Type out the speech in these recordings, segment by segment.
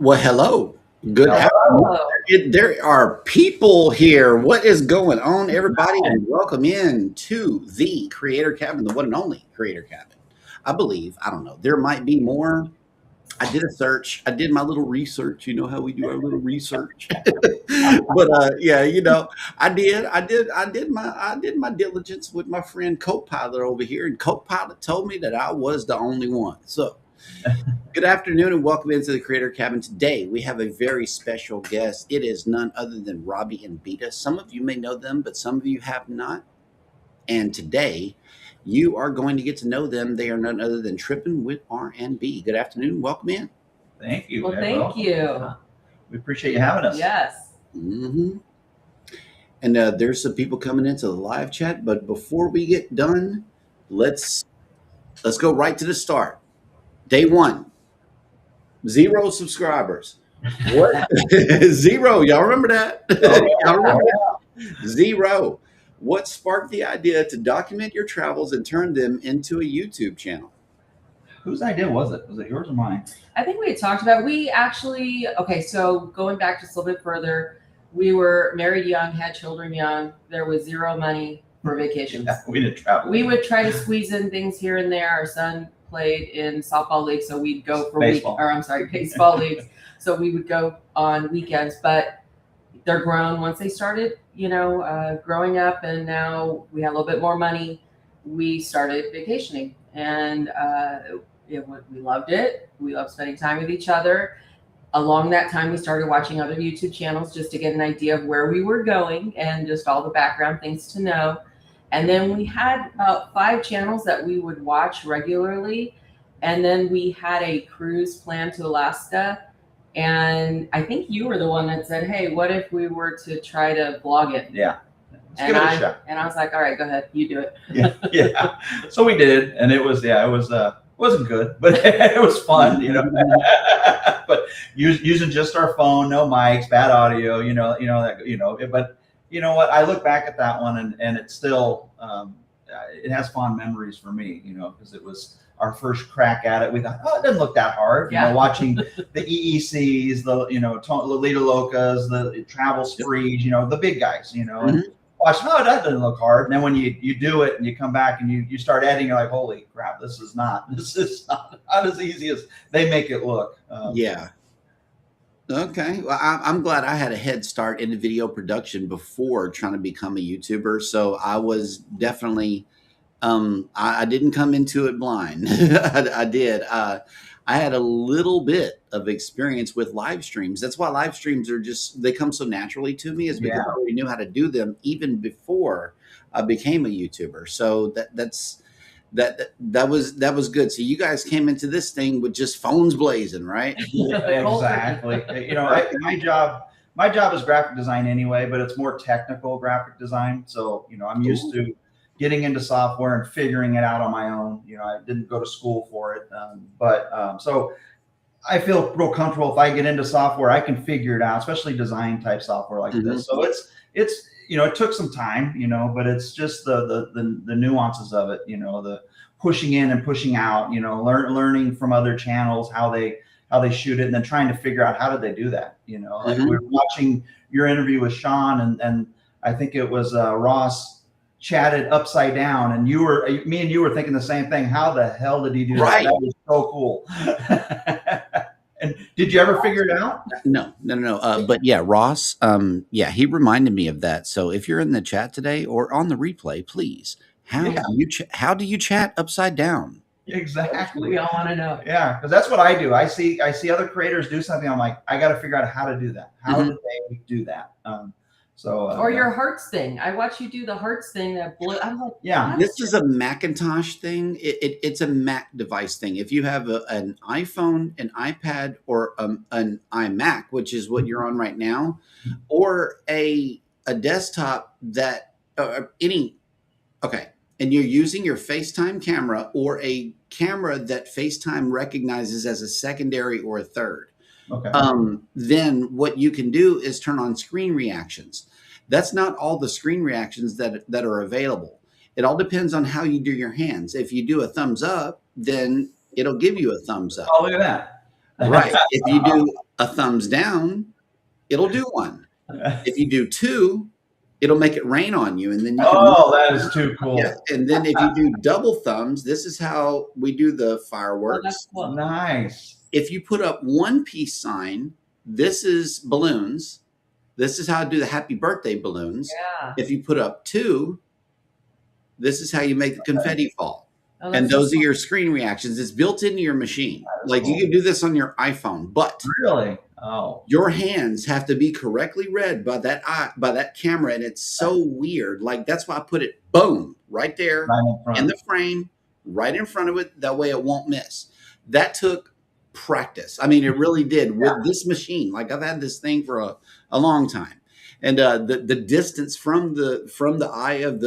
Well, hello. Good afternoon. Hello. There are people here. What is going on, everybody? And welcome in to the Creator Cabin, the one and only Creator Cabin. I believe, I don't know, there might be more. I did a search. I did my little research. You know how we do our little research. But yeah, I did my diligence with my friend Copilot over here, and Copilot told me that I was the only one. So good afternoon and welcome into the Creator Cabin. Today we have a very special guest. It is none other than Robbie and Bita. Some of you may know them, but some of you have not. And today you are going to get to know them. They are none other than Trippin with R&B. Good afternoon. Welcome in. Thank you. Well, Very thank welcome. you. We appreciate you having us. Yes. hmm And there's some people coming into the live chat, but before we get done, let's let's go right to the start. Day one, 0 subscribers. What? Zero. Y'all remember that? Oh, Y'all yeah. remember that? Zero. What sparked the idea to document your travels and turn them into a YouTube channel? Whose idea was it? Was it yours or mine? I think we had talked about, okay, so going back just a little bit further, we were married young, had children young. There was zero money for vacations. Yeah, we didn't travel. We would try to squeeze in things here and there. Our son played in softball league, so we'd go for baseball leagues. So we would go on weekends, but they're grown once they started, growing up, and now we had a little bit more money. We started vacationing, and we loved it. We loved spending time with each other. Along that time, we started watching other YouTube channels just to get an idea of where we were going and just all the background things to know. And then we had about 5 channels that we would watch regularly. And then we had a cruise planned to Alaska. And I think you were the one that said, hey, what if we were to try to vlog it? Yeah. Let's And give it a shot. I was like, all right, go ahead, you do it. Yeah. So we did, and it wasn't good, but it was fun, But using just our phone, no mics, bad audio, but you know what? I look back at that one and it's still it has fond memories for me, because it was our first crack at it. We thought, oh, it doesn't look that hard. Yeah. Watching the EECs, the Lolita Locas, the Travel Sprees, the big guys, and watch, oh, that doesn't look hard. And then when you do it and you come back and you start editing, you're like, holy crap, this is not as easy as they make it look. Yeah. Okay. Well, I'm glad I had a head start in video production before trying to become a YouTuber. So I was definitely, I didn't come into it blind. I did. I had a little bit of experience with live streams. That's why live streams they come so naturally to me, is because I already knew how to do them even before I became a YouTuber. So that was good. So you guys came into this thing with just phones blazing, right? Exactly. My job is graphic design anyway, but it's more technical graphic design. So, I'm used to getting into software and figuring it out on my own. I didn't go to school for it. So I feel real comfortable if I get into software, I can figure it out, especially design type software like this. So it's it took some time, but it's just the nuances of it, the pushing in and pushing out, learning from other channels, how they shoot it, and then trying to figure out how did they do that, like we were watching your interview with Sean and I think it was Ross chatted upside down, and me and you were thinking the same thing. How the hell did he do that? That was so cool. And did you ever figure it out? No. But yeah, Ross, he reminded me of that. So if you're in the chat today or on the replay, please, how do you chat upside down? Exactly. We all want to know. Yeah, because that's what I do. I see other creators do something. I'm like, I got to figure out how to do that. How did they do that? Or your hearts thing. I watch you do the hearts thing that blew. I'm like, yeah, this is a Macintosh thing. It's a Mac device thing. If you have an iPhone, an iPad, or an iMac, which is what you're on right now, or a desktop that and you're using your FaceTime camera or a camera that FaceTime recognizes as a secondary or a third. Okay. Then what you can do is turn on screen reactions. That's not all the screen reactions that are available. It all depends on how you do your hands. If you do a thumbs up, then it'll give you a thumbs up. Oh, look at that. Right. If you do a thumbs down, it'll do one. If you do two, it'll make it rain on you, and then you can. Oh, that is too cool. Yeah. And then if you do double thumbs, this is how we do the fireworks. Oh, that's cool. Nice. If you put up one peace sign, this is balloons. This is how I do the happy birthday balloons. Yeah. If you put up two, this is how you make the confetti fall. Oh, And that's those so are your screen reactions. It's built into your machine. Like cool. you can do this on your iPhone, but Really? Oh. your hands have to be correctly read by that camera, and it's so weird. Like that's why I put it boom right there Right in the frame, right in front of it. That way it won't miss. That took practice. I mean, it really did with this machine. Like I've had this thing for a long time, and the distance from the eye of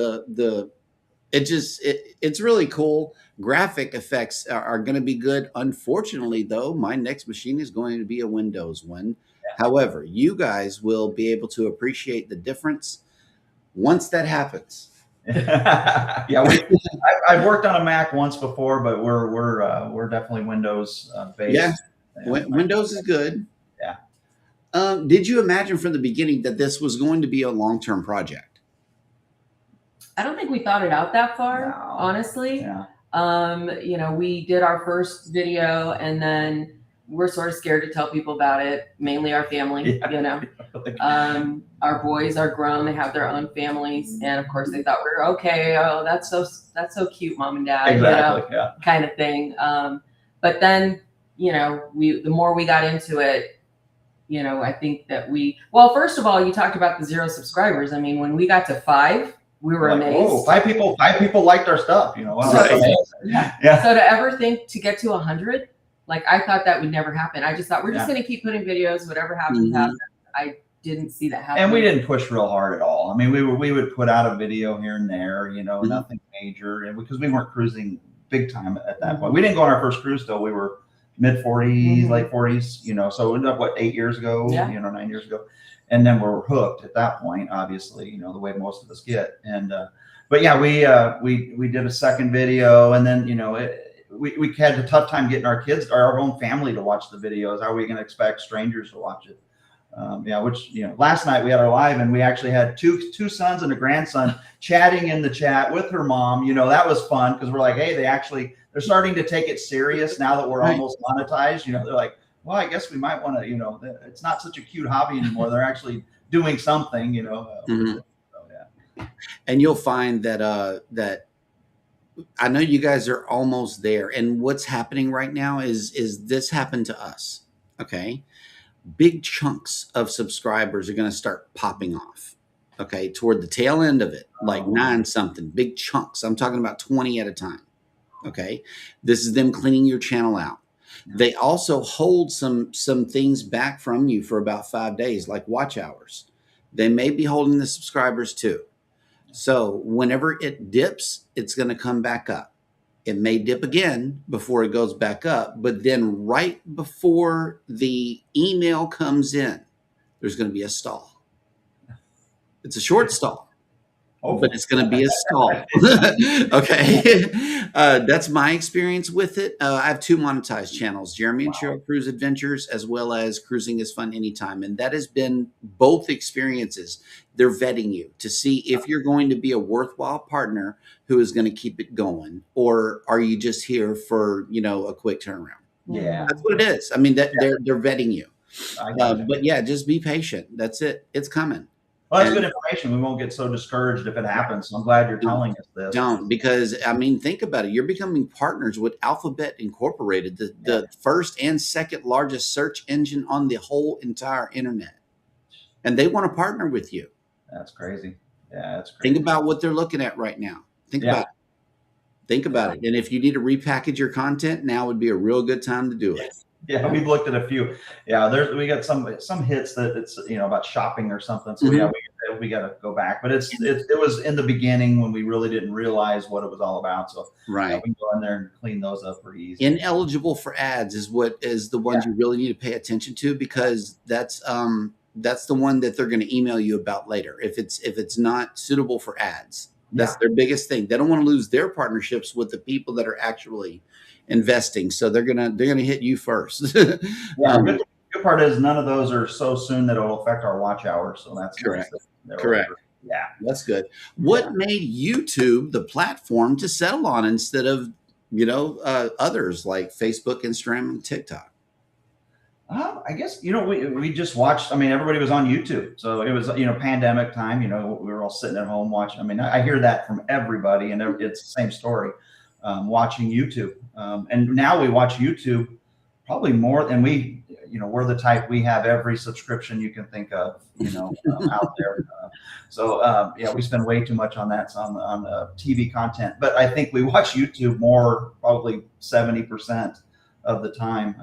it's really cool. Graphic effects are going to be good. Unfortunately, though, my next machine is going to be a Windows one. However, you guys will be able to appreciate the difference once that happens. Yeah, I've worked on a Mac once before, but we're definitely Windows based. Yeah, Windows is good. Yeah. Did you imagine from the beginning that this was going to be a long-term project? I don't think we thought it out that far, No. honestly. Yeah. You know, we did our first video and then we're sort of scared to tell people about it, mainly our family, you know. Our boys are grown, they have their own families, and of course they thought we were okay, oh, that's so cute, mom and dad, Exactly. you know, kind of thing. But then, you know, the more we got into it, you know, I think that well, first of all, you talked about the 0 subscribers. I mean, when we got to 5, we were like, amazed. whoa, 5 people liked our stuff, you know. Wow, Right. Yeah. So to ever think to get to 100, like I thought that would never happen. I just thought we're just going to keep putting videos, whatever happens, happens. I didn't see that happen. And we didn't push real hard at all. I mean, we would put out a video here and there, you know, nothing major, and because we weren't cruising big time at that point. We didn't go on our first cruise till we were mid 40s, late 40s, you know. So it ended up what 8 years ago, you know, 9 years ago. And then we're hooked at that point, obviously, you know, the way most of us get. And but yeah, we did a second video, and then, you know, we had a tough time getting our kids, our own family, to watch the videos. How are we going to expect strangers to watch it? Yeah, which, you know, last night we had our live, and we actually had two sons and a grandson chatting in the chat with her mom. You know, that was fun because we're like, hey, they're starting to take it serious now that we're almost monetized. You know, they're like, well, I guess we might want to, you know, it's not such a cute hobby anymore. They're actually doing something, you know. So, yeah. And you'll find that that I know you guys are almost there. And what's happening right now is this happened to us. Okay. Big chunks of subscribers are going to start popping off. Okay. Toward the tail end of it, like 9 something, big chunks. I'm talking about 20 at a time. Okay. This is them cleaning your channel out. They also hold some things back from you for about 5 days, like watch hours. They may be holding the subscribers too. So whenever it dips, it's going to come back up. It may dip again before it goes back up, but then right before the email comes in, there's going to be a stall. It's a short stall. But it's going to be a stall. Okay. That's my experience with it. I have 2 monetized channels, Jeremy and Cheryl Cruise Adventures, as well as Cruising is Fun Anytime. And that has been both experiences. They're vetting you to see if you're going to be a worthwhile partner who is going to keep it going, or are you just here for, you know, a quick turnaround? Yeah. That's what it is. I mean, they're vetting you. But yeah, just be patient. That's it. It's coming. Well, that's good information. We won't get so discouraged if it happens. So I'm glad you're telling us this. Don't, because I mean, think about it. You're becoming partners with Alphabet Incorporated, the first and second largest search engine on the whole entire internet. And they want to partner with you. That's crazy. Yeah, that's crazy. Think about what they're looking at right now. Think about it. Think about it. And if you need to repackage your content, now would be a real good time to do it. Yeah, we've looked at a few. Yeah, we got some hits that it's, you know, about shopping or something. So yeah, we got to go back. But it was in the beginning when we really didn't realize what it was all about. So we can go in there and clean those up pretty easy. Ineligible for ads is the ones you really need to pay attention to, because that's the one that they're going to email you about later if it's not suitable for ads. That's their biggest thing. They don't want to lose their partnerships with the people that are actually investing. So they're gonna hit you first. Good part is none of those are so soon that it'll affect our watch hours. So that's correct. Nice. Correct. Yeah, that's good. What made YouTube the platform to settle on instead of others like Facebook, Instagram, and TikTok? I guess, we just watched, I mean, everybody was on YouTube. So it was, pandemic time, we were all sitting at home watching. I mean, I hear that from everybody, and it's the same story, watching YouTube. And now we watch YouTube probably more than we're the type, we have every subscription you can think of, out there. We spend way too much on that, on TV content. But I think we watch YouTube more, probably 70% of the time.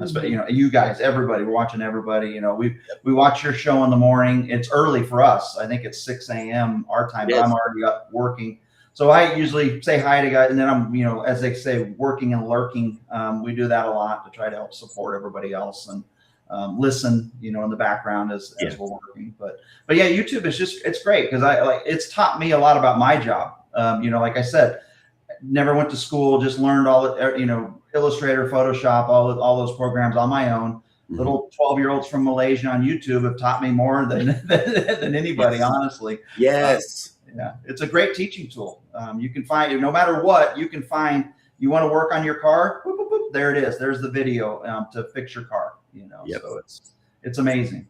You guys, everybody, we're watching everybody. We watch your show in the morning. It's early for us. I think it's 6 a.m. our time, but I'm already up working. So I usually say hi to guys, and then I'm, as they say, working and lurking. We do that a lot to try to help support everybody else and listen, in the background as we're working. But yeah, YouTube is it's great because it's taught me a lot about my job. Like I said, never went to school, just learned all the, Illustrator, Photoshop, all those programs on my own. Mm-hmm. Little 12-year-olds from Malaysia on YouTube have taught me more than anybody, honestly. Yes. Yeah, it's a great teaching tool. You can find, no matter what, you can find, you want to work on your car, boop, boop, boop, there it is. There's the video to fix your car, So it's amazing.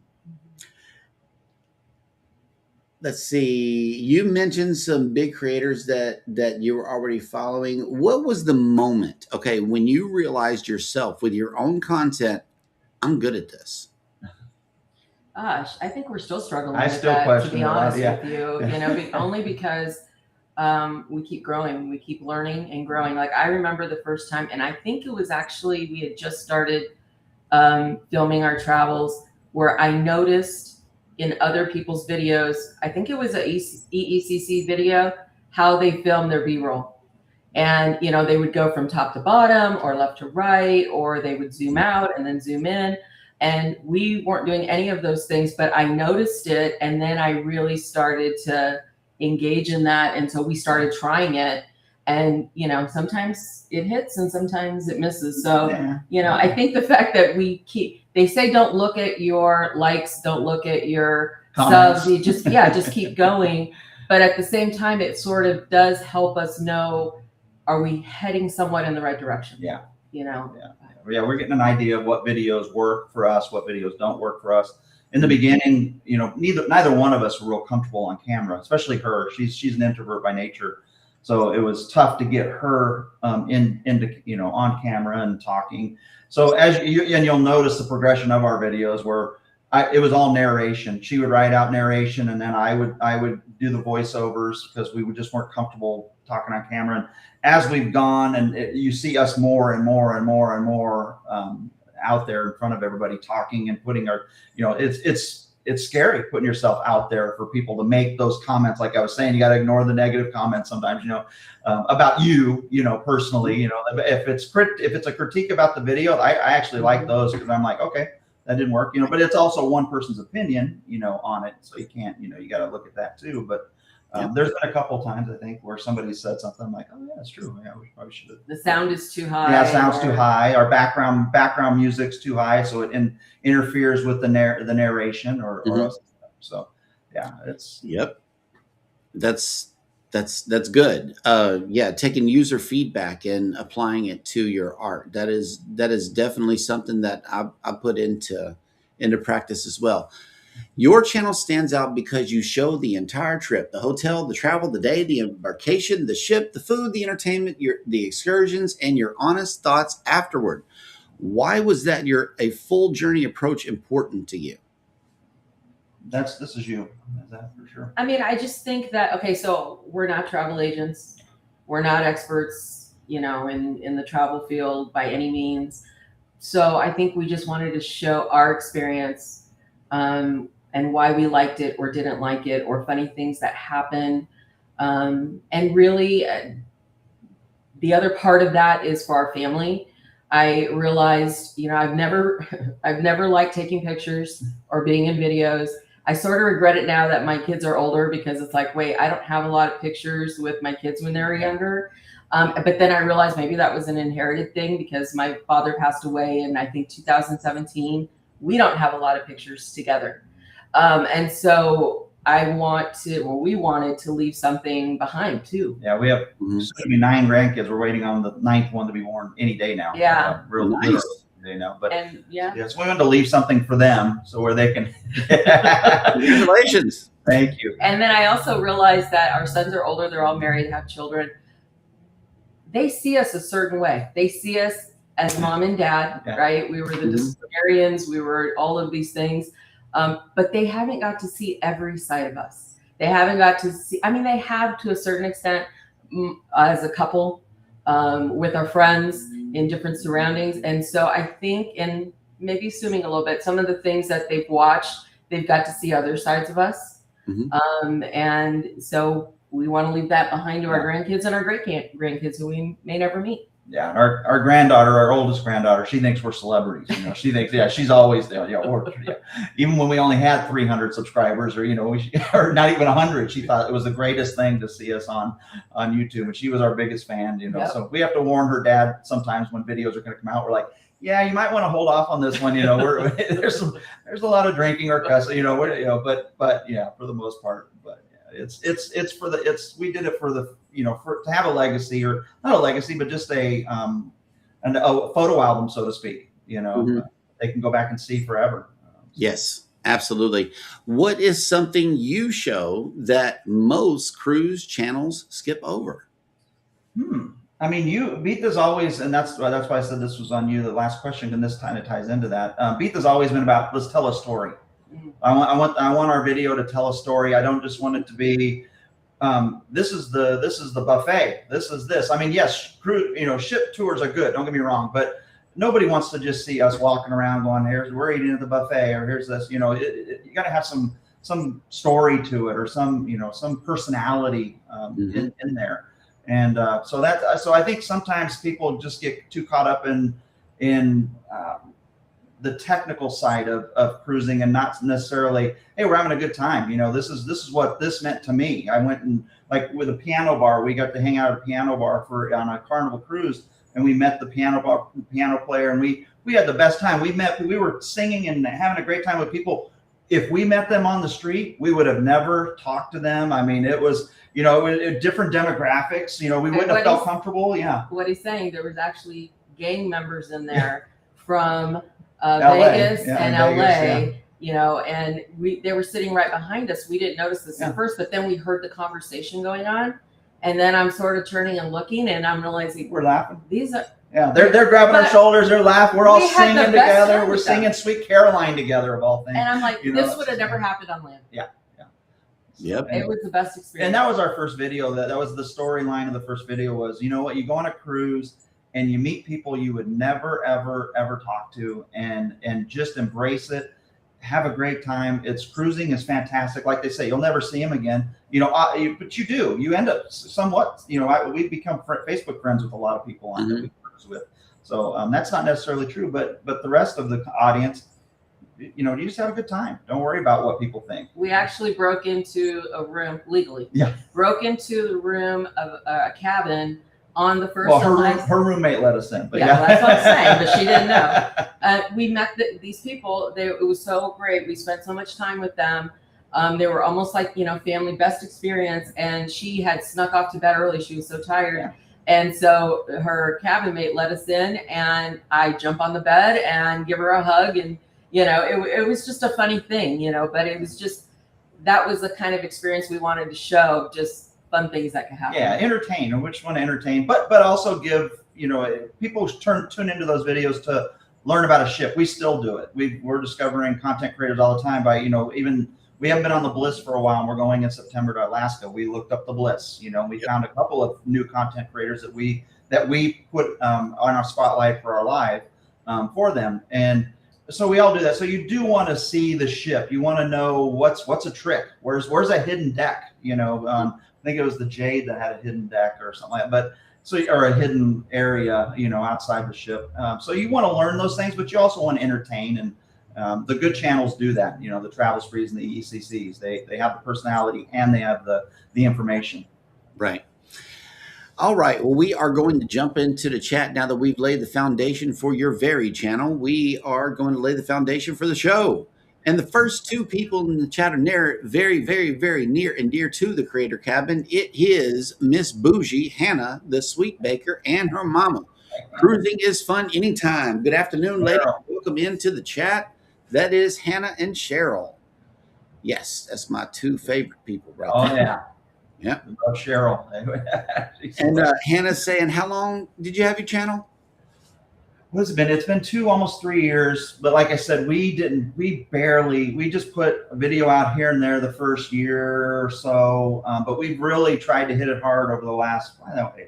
Let's see. You mentioned some big creators that you were already following. What was the moment, okay, when you realized yourself with your own content, I'm good at this? Gosh, I think we're still struggling with that, to be honest with you. Only because we keep growing, we keep learning and growing. Like I remember the first time, and I think it was actually, we had just started filming our travels, where I noticed in other people's videos, I think it was a EECC video, how they film their B-roll. And, they would go from top to bottom or left to right, or they would zoom out and then zoom in. And we weren't doing any of those things, but I noticed it. And then I really started to engage in that. And so we started trying it. And, sometimes it hits and sometimes it misses. So, I think the fact that they say, don't look at your likes, don't look at your comments. Subs, you just keep going. But at the same time, it sort of does help us know, are we heading somewhat in the right direction? Yeah. We're getting an idea of what videos work for us, what videos don't work for us. In the beginning, neither one of us were real comfortable on camera, especially her. She's an introvert by nature. So it was tough to get her into on camera and talking. So you'll notice the progression of our videos where it was all narration. She would write out narration, and then I would do the voiceovers because we just weren't comfortable talking on camera. And as we've gone, and you see us more and more and more and more out there in front of everybody talking and putting our, it's scary putting yourself out there for people to make those comments. Like I was saying, you got to ignore the negative comments sometimes, about you, personally, if it's a critique about the video, I actually like those because I'm like, okay, that didn't work, but it's also one person's opinion, on it. So you can't, you got to look at that too. But there's been a couple of times, I think, where somebody said something, I'm like, oh yeah, that's true. Yeah, we probably should have. The sound is too high. Yeah, sound's too high. Our background music's too high, so it interferes with the narration or so. Yeah, it's. Yep. That's good. Taking user feedback and applying it to your art. That is definitely something that I put into practice as well. Your channel stands out because you show the entire trip: the hotel, the travel, the day, the embarkation, the ship, the food, the entertainment, the excursions, and your honest thoughts afterward. Why was that a full journey approach important to you? This is you. Is that for sure? I mean, I just think that, okay, so we're not travel agents. We're not experts, in the travel field by any means. So I think we just wanted to show our experience, and why we liked it or didn't like it, or funny things that happen. And really, the other part of that is for our family. I realized, I've never liked taking pictures or being in videos. I sort of regret it now that my kids are older, because it's like, wait, I don't have a lot of pictures with my kids when they were younger. But then I realized maybe that was an inherited thing, because my father passed away in, I think, 2017. We don't have a lot of pictures together. And so we wanted to leave something behind too. Yeah, we have 9 grandkids. We're waiting on the 9th one to be born any day now. Yeah. Real nice. You know, but yes, we wanted to leave something for them, so where they can. Congratulations. Thank you. And then I also realized that our sons are older; they're all married, have children. They see us a certain way. They see us as mom and dad, right? We were the disciplinarians. We were all of these things, but they haven't got to see every side of us. They haven't got to see. I mean, they have to a certain extent as a couple, with our friends in different surroundings. And so I think, and maybe assuming a little bit, some of the things that they've watched, they've got to see other sides of us. And so we want to leave that behind to our grandkids and our great grandkids who we may never meet. Yeah, our granddaughter, our oldest granddaughter, she thinks we're celebrities. You know, she thinks, she's always there. Even when we only had 300 subscribers, or or not even 100, she thought it was the greatest thing to see us on YouTube, and she was our biggest fan. You know, so we have to warn her dad sometimes when videos are going to come out. We're like, yeah, you might want to hold off on this one. You know, there's a lot of drinking or cussing. You know, but yeah, for the most part, but. We did it for the, to have a legacy, or not a legacy, but just a photo album, so to speak, they can go back and see forever. Yes, absolutely. What is something you show that most cruise channels skip over? I mean, Bita's always, and that's why I said this was on you, the last question, and this kind of ties into that. Bita's always been about, let's tell a story. I want our video to tell a story. I don't just want it to be, this is the buffet. This is this. I mean, yes, ship tours are good. Don't get me wrong, but nobody wants to just see us walking around going, we're eating at the buffet, or here's this. You got to have some story to it, or some personality in there. And so I think sometimes people just get too caught up in the technical side of cruising, and not necessarily, hey, we're having a good time. This is what this meant to me. I went and, like, with a piano bar, we got to hang out at a piano bar on a Carnival cruise, and we met the piano player, and we had the best time. We were singing and having a great time with people. If we met them on the street, we would have never talked to them. I mean, it was, different demographics. We wouldn't have felt comfortable. Yeah. What he's saying, there was actually gang members in there from LA. Vegas and LA, and they were sitting right behind us. We didn't notice this at first, but then we heard the conversation going on, and then I'm sort of turning and looking, and I'm realizing we're laughing. These are they're grabbing our shoulders, they're laughing, we're all singing together, we're singing Sweet Caroline together, of all things. And I'm like, this would have never happened on land. Yep. It was the best experience. And that was our first video. That was the storyline of the first video was, you go on a cruise and you meet people you would never, ever, ever talk to, and just embrace it. Have a great time. Cruising is fantastic. Like they say, you'll never see them again. But you do. You end up somewhat. We've become Facebook friends with a lot of people on that we cruise with. So that's not necessarily true. But the rest of the audience, you just have a good time. Don't worry about what people think. We actually broke into a room legally. Yeah. Broke into the room of a cabin on the first. Well, her roommate let us in, but that's what I'm saying. But she didn't know. We met these people. It was so great. We spent so much time with them. They were almost like family, best experience. And she had snuck off to bed early. She was so tired. Yeah. And so her cabin mate let us in, and I jump on the bed and give her a hug, and it was just a funny thing, But it was just, that was the kind of experience we wanted to show. Just fun things that can happen. Yeah, entertain, and which one to entertain, but also give, people tune into those videos to learn about a ship. We still do it. We're discovering content creators all the time by, even, we haven't been on the Bliss for a while, and we're going in September to Alaska. We looked up the Bliss, we found a couple of new content creators that we put on our spotlight for our live for them. And so we all do that. So you do want to see the ship. You want to know what's a trick. Where's a hidden deck? I think it was the Jade that had a hidden deck or something like that, or a hidden area, outside the ship. So you want to learn those things, but you also want to entertain The good channels do that. You know, the Travel Sprees and the ECCs. They have the personality and they have the information. Right. All right. Well, we are going to jump into the chat now that we've laid the foundation for your very channel. We are going to lay the foundation for the show. And the first two people in the chat are very, very, very near and dear to the Creator Cabin. It is Miss Bougie, Hannah, the sweet baker, and her mama. Cruising is fun anytime. Good afternoon, ladies. Welcome into the chat. That is Hannah and Cheryl. Yes, that's my two favorite people right there. Oh, yeah. Yeah. Love Cheryl. And Hannah's saying, how long did you have your channel? What's it been? It's been almost 3 years. But like I said, we just put a video out here and there the first year or so. But we've really tried to hit it hard over the last, I don't know,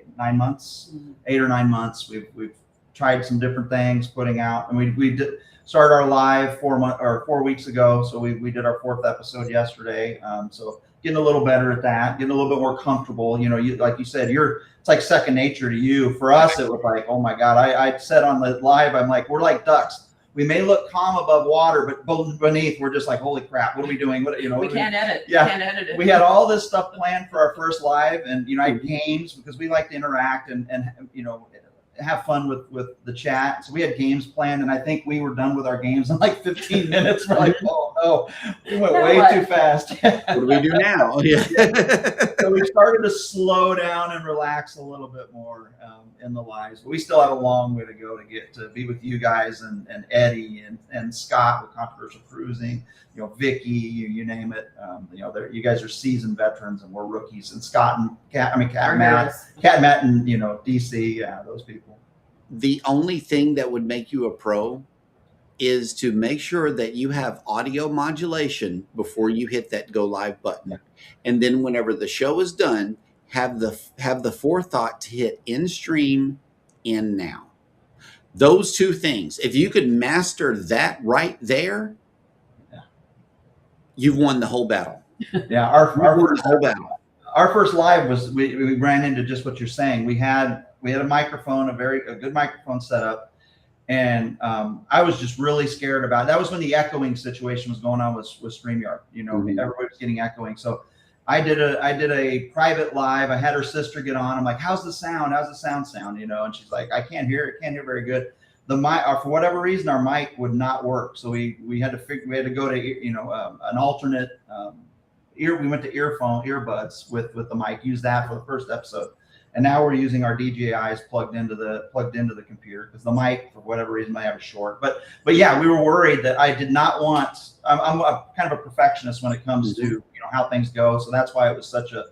8 or 9 months. We've tried some different things putting out, and we did start our live 4 weeks ago. So we did our 4th episode yesterday. So getting a little better at that, getting a little bit more comfortable. You know, like you said, it's like second nature to you. For us, it was like, oh my God, I said on the live, I'm like, we're like ducks. We may look calm above water, but beneath, we're just like, holy crap, what are we doing? We can't edit. Yeah. We can't edit it. We had all this stuff planned for our first live, and I had games because we like to interact and have fun with the chat. So we had games planned, and I think we were done with our games in like 15 minutes. We're like, oh no, we went way too fast. What do we do now? Yeah. So we started to slow down and relax a little bit more in the lives. But we still have a long way to go to get to be with you guys and Eddie and Scott with Controversial Cruising. You know, Vicky, you name it. You guys are seasoned veterans, and we're rookies. And Scott and Cat Matt, and DC, those people. The only thing that would make you a pro is to make sure that you have audio modulation before you hit that go live button. And then whenever the show is done, have the forethought to hit in stream, in now. Those two things. If you could master that right there, you've won the whole battle. Yeah, our first live was we ran into just what you're saying. We had a microphone, a good microphone set up. And I was just really scared about it. That was when the echoing situation was going on with StreamYard. Everybody was getting echoing. So I did a private live. I had her sister get on. I'm like, how's the sound? How's the sound sound? And she's like, I can't hear it. Can't hear very good. The mic, for whatever reason, our mic would not work. So we had to go to an alternate ear. We went to earbuds with the mic. Use that for the first episode. And now we're using our DJIs plugged into the computer because the mic, for whatever reason, might have a short. But yeah, we were worried that I did not want. I'm a kind of a perfectionist when it comes to how things go. So that's why it was such a.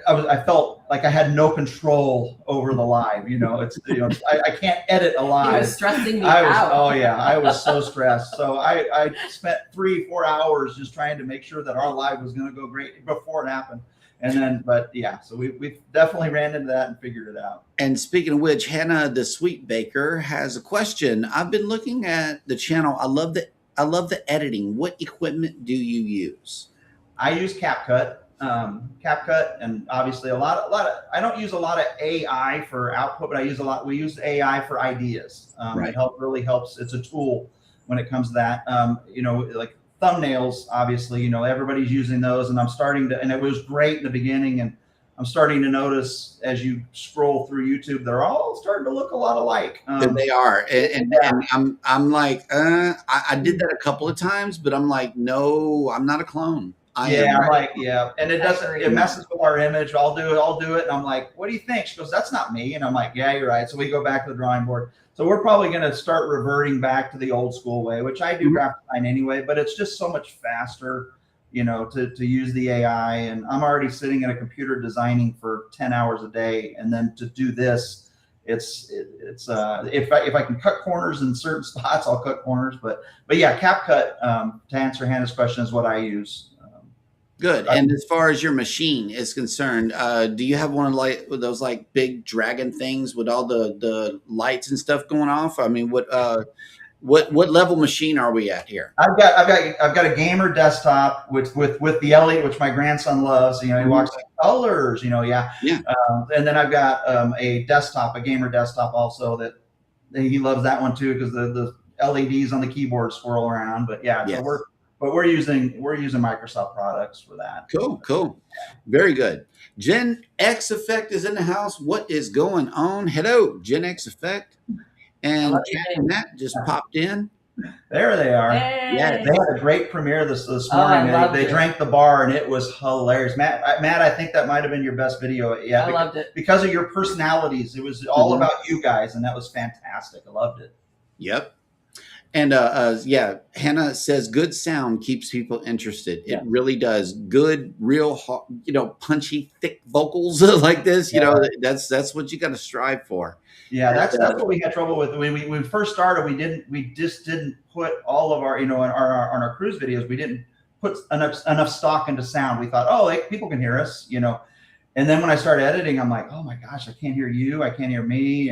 I felt like I had no control over the live. I can't edit a live. He was stressing me out. Oh yeah, I was so stressed. So I spent 3-4 hours just trying to make sure that our live was going to go great before it happened. And then, but yeah, so we definitely ran into that and figured it out. And speaking of which, Hannah, the sweet baker, has a question. I've been looking at the channel. I love the editing. What equipment do you use? I use CapCut, and obviously a lot of. I don't use a lot of AI for output, but we use AI for ideas. Right. It really helps. It's a tool when it comes to that. Like thumbnails, obviously, everybody's using those, and and it was great in the beginning, and I'm starting to notice as you scroll through YouTube, they're all starting to look a lot alike. And they are, and I'm like, I did that a couple of times, but I'm like, no, I'm not a clone. And it messes with our image. I'll do it, and I'm like, what do you think? She goes, that's not me, and I'm like, yeah, you're right. So we go back to the drawing board. So we're probably going to start reverting back to the old school way, which I do graphic design anyway, but it's just so much faster, to use the AI. And I'm already sitting at a computer designing for 10 hours a day. And then to do this, if I can cut corners in certain spots, I'll cut corners. But yeah, CapCut, to answer Hannah's question, is what I use. Good. And as far as your machine is concerned, do you have one of those like big dragon things with all the lights and stuff going off? I mean, what level machine are we at here? I've got a gamer desktop with the LED, which my grandson loves. He walks like colors. Yeah. And then I've got a gamer desktop also that he loves that one too, because the LEDs on the keyboard swirl around. But yeah, Yes. so we're using Microsoft products for that. Cool. Very good. Gen X Effect is in the house. What is going on? Hello, Gen X Effect. And Kat and Matt just popped in. There they are. Hey. Yes. They had a great premiere this morning. They drank the bar, and it was hilarious. Matt, I think that might have been your best video. Yeah, I loved it because of your personalities. It was all about you guys, and that was fantastic. I loved it. Yep. And yeah, Hannah says good sound keeps people interested. It really does. Good, real, punchy, thick vocals like this. You know, that's what you got to strive for. Yeah, that's what we had trouble with when we first started. We just didn't put all of our, on our cruise videos. We didn't put enough stock into sound. We thought, people can hear us, And then when I started editing, I'm like, oh my gosh, I can't hear you. I can't hear me.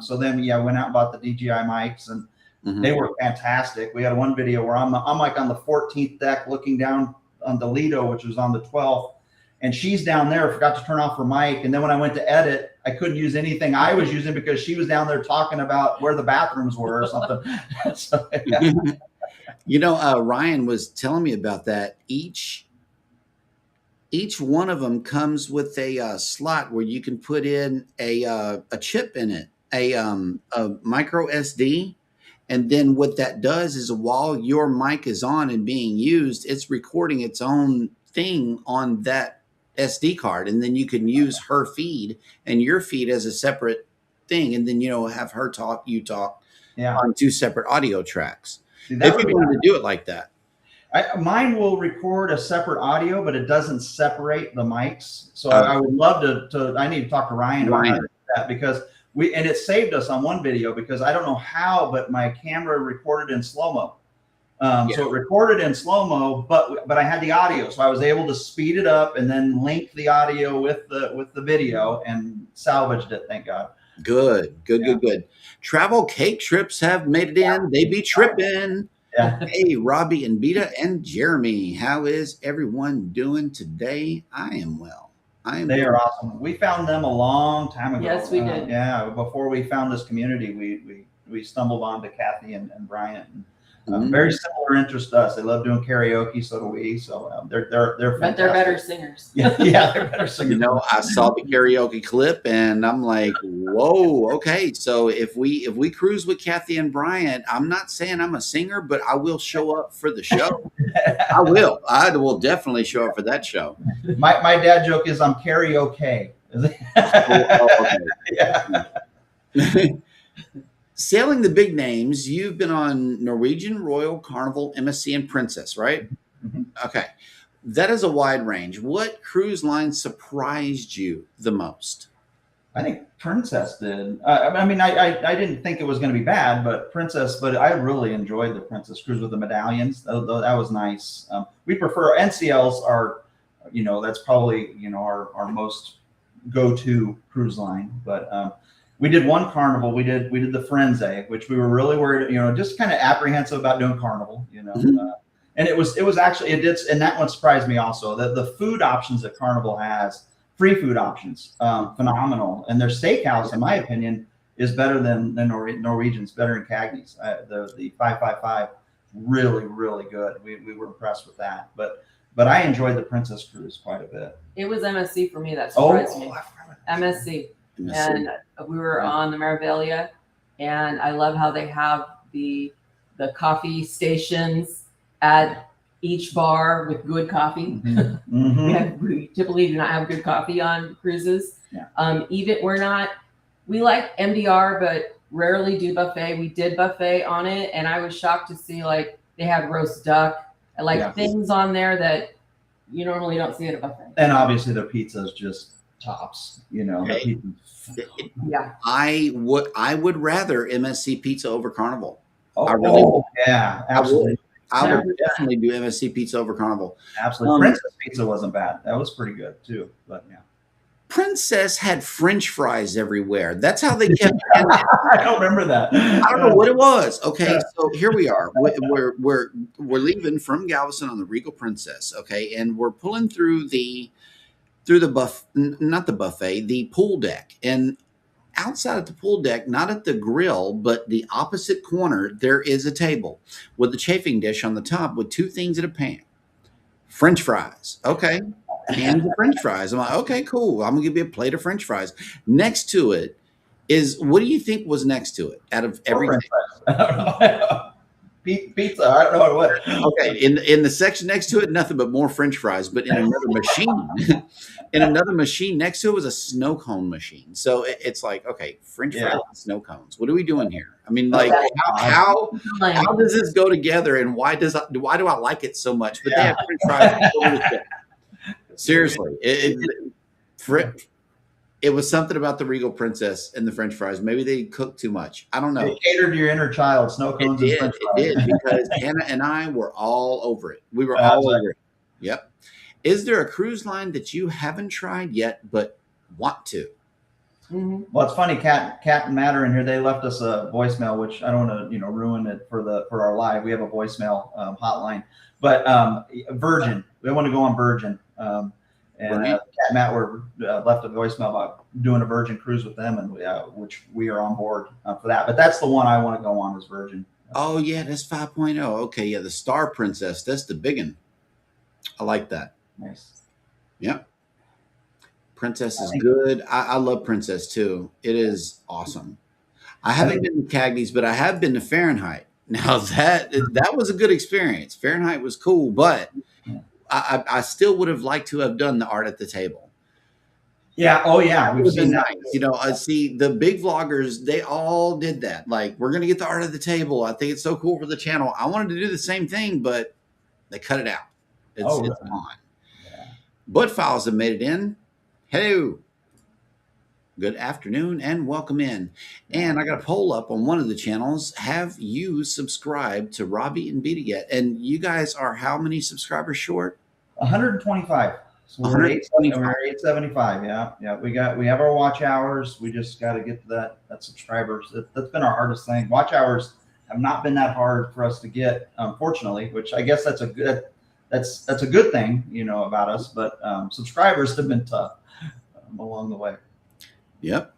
So then, I went out and bought the DJI mics, and they were fantastic. We had one video where I'm like on the 14th deck looking down on the Lido, which was on the 12th. And she's down there, forgot to turn off her mic. And then when I went to edit, I couldn't use anything I was using because she was down there talking about where the bathrooms were or something. So, yeah. Ryan was telling me about that. Each one of them comes with a slot where you can put in a chip in it, a micro SD. And then what that does is while your mic is on and being used, it's recording its own thing on that SD card. And then you can use her feed and your feed as a separate thing. And then, have her talk, you talk on two separate audio tracks. See, if you wanted to do it like that. Mine will record a separate audio, but it doesn't separate the mics. So I would love to I need to talk to Ryan about that, because and it saved us on one video because I don't know how, but my camera recorded in slow-mo. So it recorded in slow-mo, but I had the audio. So I was able to speed it up and then link the audio with the video and salvaged it, thank God. Good. Travel cake trips have made it in. They be tripping. Yeah. Hey, Robbie and Bita and Jeremy, how is everyone doing today? I am well. They are awesome. We found them a long time ago. Yes, we did. Before we found this community, we stumbled onto Kathy and Bryant. Very similar interest to us. They love doing karaoke, so do we. So they're fantastic. But they're better singers. Yeah, they're better singers. I saw the karaoke clip and I'm like, whoa, okay. So if we cruise with Kathy and Bryant, I'm not saying I'm a singer, but I will show up for the show. I will definitely show up for that show. My dad joke is I'm karaoke. Yeah. Sailing the big names, you've been on Norwegian, Royal, Carnival, MSC, and Princess, right? Mm-hmm. Okay. That is a wide range. What cruise line surprised you the most? I think Princess did. I didn't think it was going to be bad, but I really enjoyed the Princess cruise with the medallions. That was nice. We prefer NCLs are, that's probably, our most go-to cruise line, but, we did one Carnival. We did the Firenze, which we were really worried, just kind of apprehensive about doing Carnival, and it was actually, and that one surprised me also. The food options that Carnival has, free food options, phenomenal. And their steakhouse, in my opinion, is better than Norwegian's, better than Cagney's. The 555, really, really good. We were impressed with that. But I enjoyed the Princess cruise quite a bit. It was MSC for me that surprised me. MSC. And we were on the Maravillia, and I love how they have the coffee stations at each bar with good coffee. Mm-hmm. We typically do not have good coffee on cruises. Yeah. We like MDR, but rarely do buffet. We did buffet on it, and I was shocked to see they had roast duck, things on there that you normally don't see at a buffet. And obviously their pizza is just tops, Hey. Yeah. I would rather MSC pizza over Carnival. Yeah, absolutely. I would definitely do MSC pizza over Carnival. Absolutely. Princess pizza wasn't bad. That was pretty good too. But yeah. Princess had French fries everywhere. That's how they kept. I don't remember that. I don't know what it was. Okay, so here we are. We're leaving from Galveston on the Regal Princess. Okay, and we're pulling through the not the buffet, the pool deck, and outside at the pool deck, not at the grill, but the opposite corner, there is a table with a chafing dish on the top with two things in a pan. French fries. Okay. Hands of French fries. I'm like, okay, cool. I'm gonna give you a plate of French fries. Next to it is, what do you think was next to it out of everything? I don't know. Pizza. I don't know what. Okay, in the section next to it, nothing but more French fries. But in another machine, in another machine next to it was a snow cone machine. So it's like, okay, French fries and snow cones. What are we doing here? I mean, like, how does this go together? And why do I like it so much? But they have French fries. Seriously, it was something about the Regal Princess and the French fries. Maybe they cooked too much. I don't know. It catered to your inner child, snow cones and French fries. It did, because Hannah and I were all over it. We were all over it. Yep. Is there a cruise line that you haven't tried yet but want to? Mm-hmm. Well, it's funny. Cat and Matt are in here. They left us a voicemail, which I don't want to ruin it for our live. We have a voicemail hotline, but Virgin. We want to go on Virgin. And Cat and Matt were left a voicemail about doing a Virgin cruise with them, and which we are on board for that. But that's the one I want to go on, is Virgin. Oh yeah, that's 5.0. Okay, yeah, the Star Princess. That's the big one. I like that. Nice. Yep. Princess is good. I love Princess too. It is awesome. I haven't been to Cagney's, but I have been to Fahrenheit. Now that was a good experience. Fahrenheit was cool, but I still would have liked to have done the art at the table. Yeah. Oh yeah. We've seen that. I see the big vloggers, they all did that. Like, we're going to get the art at the table. I think it's so cool for the channel. I wanted to do the same thing, but they cut it out. It's on. Yeah. Butt Files have made it in. Hello. Good afternoon and welcome in. And I got a poll up on one of the channels. Have you subscribed to Robbie and Bita yet? And you guys are how many subscribers short? 125. So we're 875. Yeah. We have our watch hours. We just got to get to that subscribers. That's been our hardest thing. Watch hours have not been that hard for us to get, unfortunately, which I guess that's a good thing, about us. But subscribers have been tough along the way. Yep.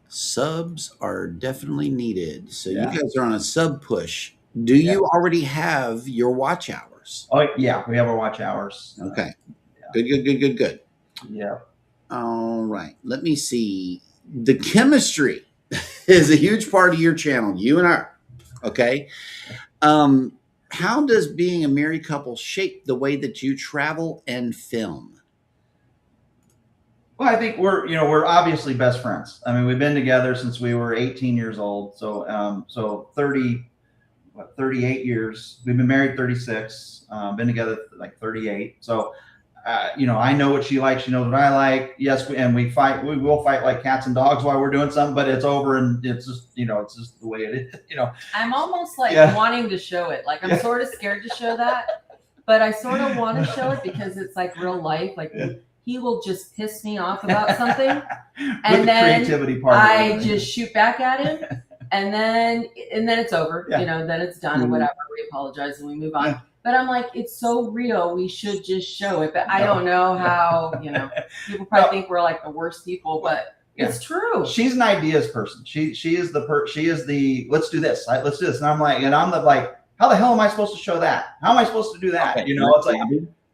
Subs are definitely needed. So you guys are on a sub push. Do you already have your watch hours? Oh yeah, we have our watch hours. Okay. Good. Yeah. All right. Let me see. The chemistry is a huge part of your channel. You and I. Okay. How does being a married couple shape the way that you travel and film? Well, I think we're obviously best friends. I mean, we've been together since we were 18 years old. So 38 years. We've been married 36. Been together like 38. So, I know what she likes. She knows what I like. Yes, we fight. We will fight like cats and dogs while we're doing something, but it's over, and it's just it's just the way it is. I'm almost like wanting to show it. Like, I'm sort of scared to show that, but I sort of want to show it because it's like real life. Like, he will just piss me off about something, and then I just shoot back at him, and then it's over. Then it's done. Whatever. We apologize and we move on. But I'm like, it's so real. We should just show it. But I don't know how. People probably think we're like the worst people, but it's true. She's an ideas person. She is the let's do this. Let's do this. And I'm like, how the hell am I supposed to show that? How am I supposed to do that? Okay. It's like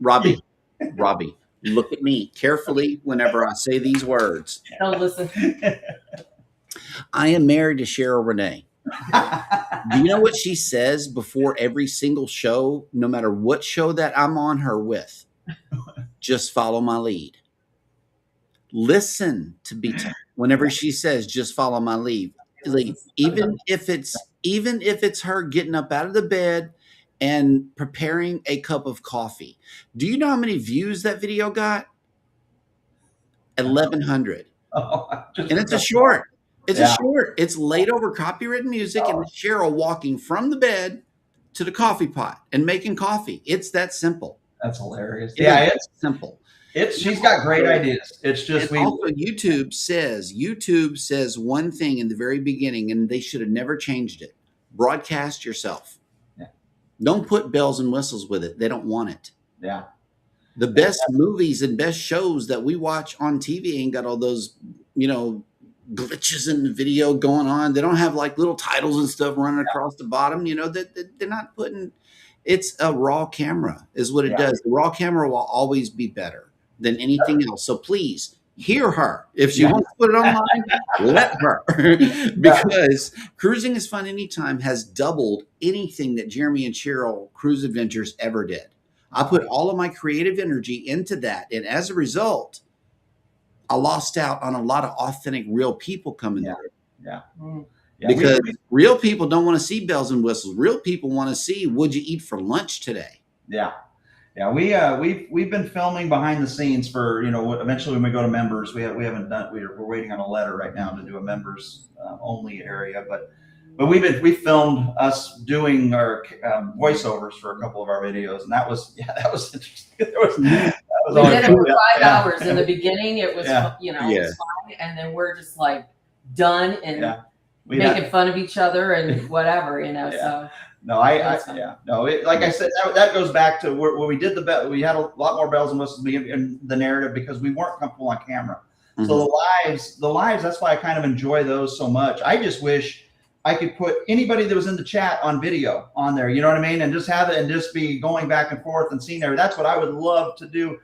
Robbie. Look at me carefully whenever I say these words. Don't listen. I am married to Cheryl Renee. Do you know what she says before every single show, no matter what show that I'm on her with? Just follow my lead. Listen to Bita whenever she says, just follow my lead. Even if it's her getting up out of the bed and preparing a cup of coffee. Do you know how many views that video got? 1,100. And it's a short. It's a short. It's laid over copywritten music and Cheryl walking from the bed to the coffee pot and making coffee. It's that simple. That's hilarious. It's simple. She's got great ideas. It's just also YouTube says one thing in the very beginning, and they should have never changed it. Broadcast yourself. Don't put bells and whistles with it. They don't want it. Yeah. The best movies and best shows that we watch on TV ain't got all those, glitches in the video going on. They don't have like little titles and stuff running across the bottom. You know, that they're not putting. It's a raw camera, is what it does. The raw camera will always be better than anything else. So please hear her. If she wants to put it online, let her. Because Cruising is Fun Anytime has doubled anything that Jeremy and Cheryl Cruise Adventures ever did. I put all of my creative energy into that, and as a result, I lost out on a lot of authentic, real people coming there. Because real people don't want to see bells and whistles. Real people want to see, what'd you eat for lunch today? We've been filming behind the scenes for, you know, eventually when we go to members, we haven't done, we're waiting on a letter right now to do a members only area, but we filmed us doing our voiceovers for a couple of our videos, and that was interesting. We did it for 5 hours. In the beginning, it was you know, it was fine, and then we're just like done and making fun of each other and whatever, you know. So like I said, that goes back to where we did we had a lot more bells and whistles in the narrative because we weren't comfortable on camera. So the lives, that's why I kind of enjoy those so much. I just wish I could put anybody that was in the chat on video on there, you know what I mean? And just have it and just be going back and forth and seeing there. That's what I would love to do,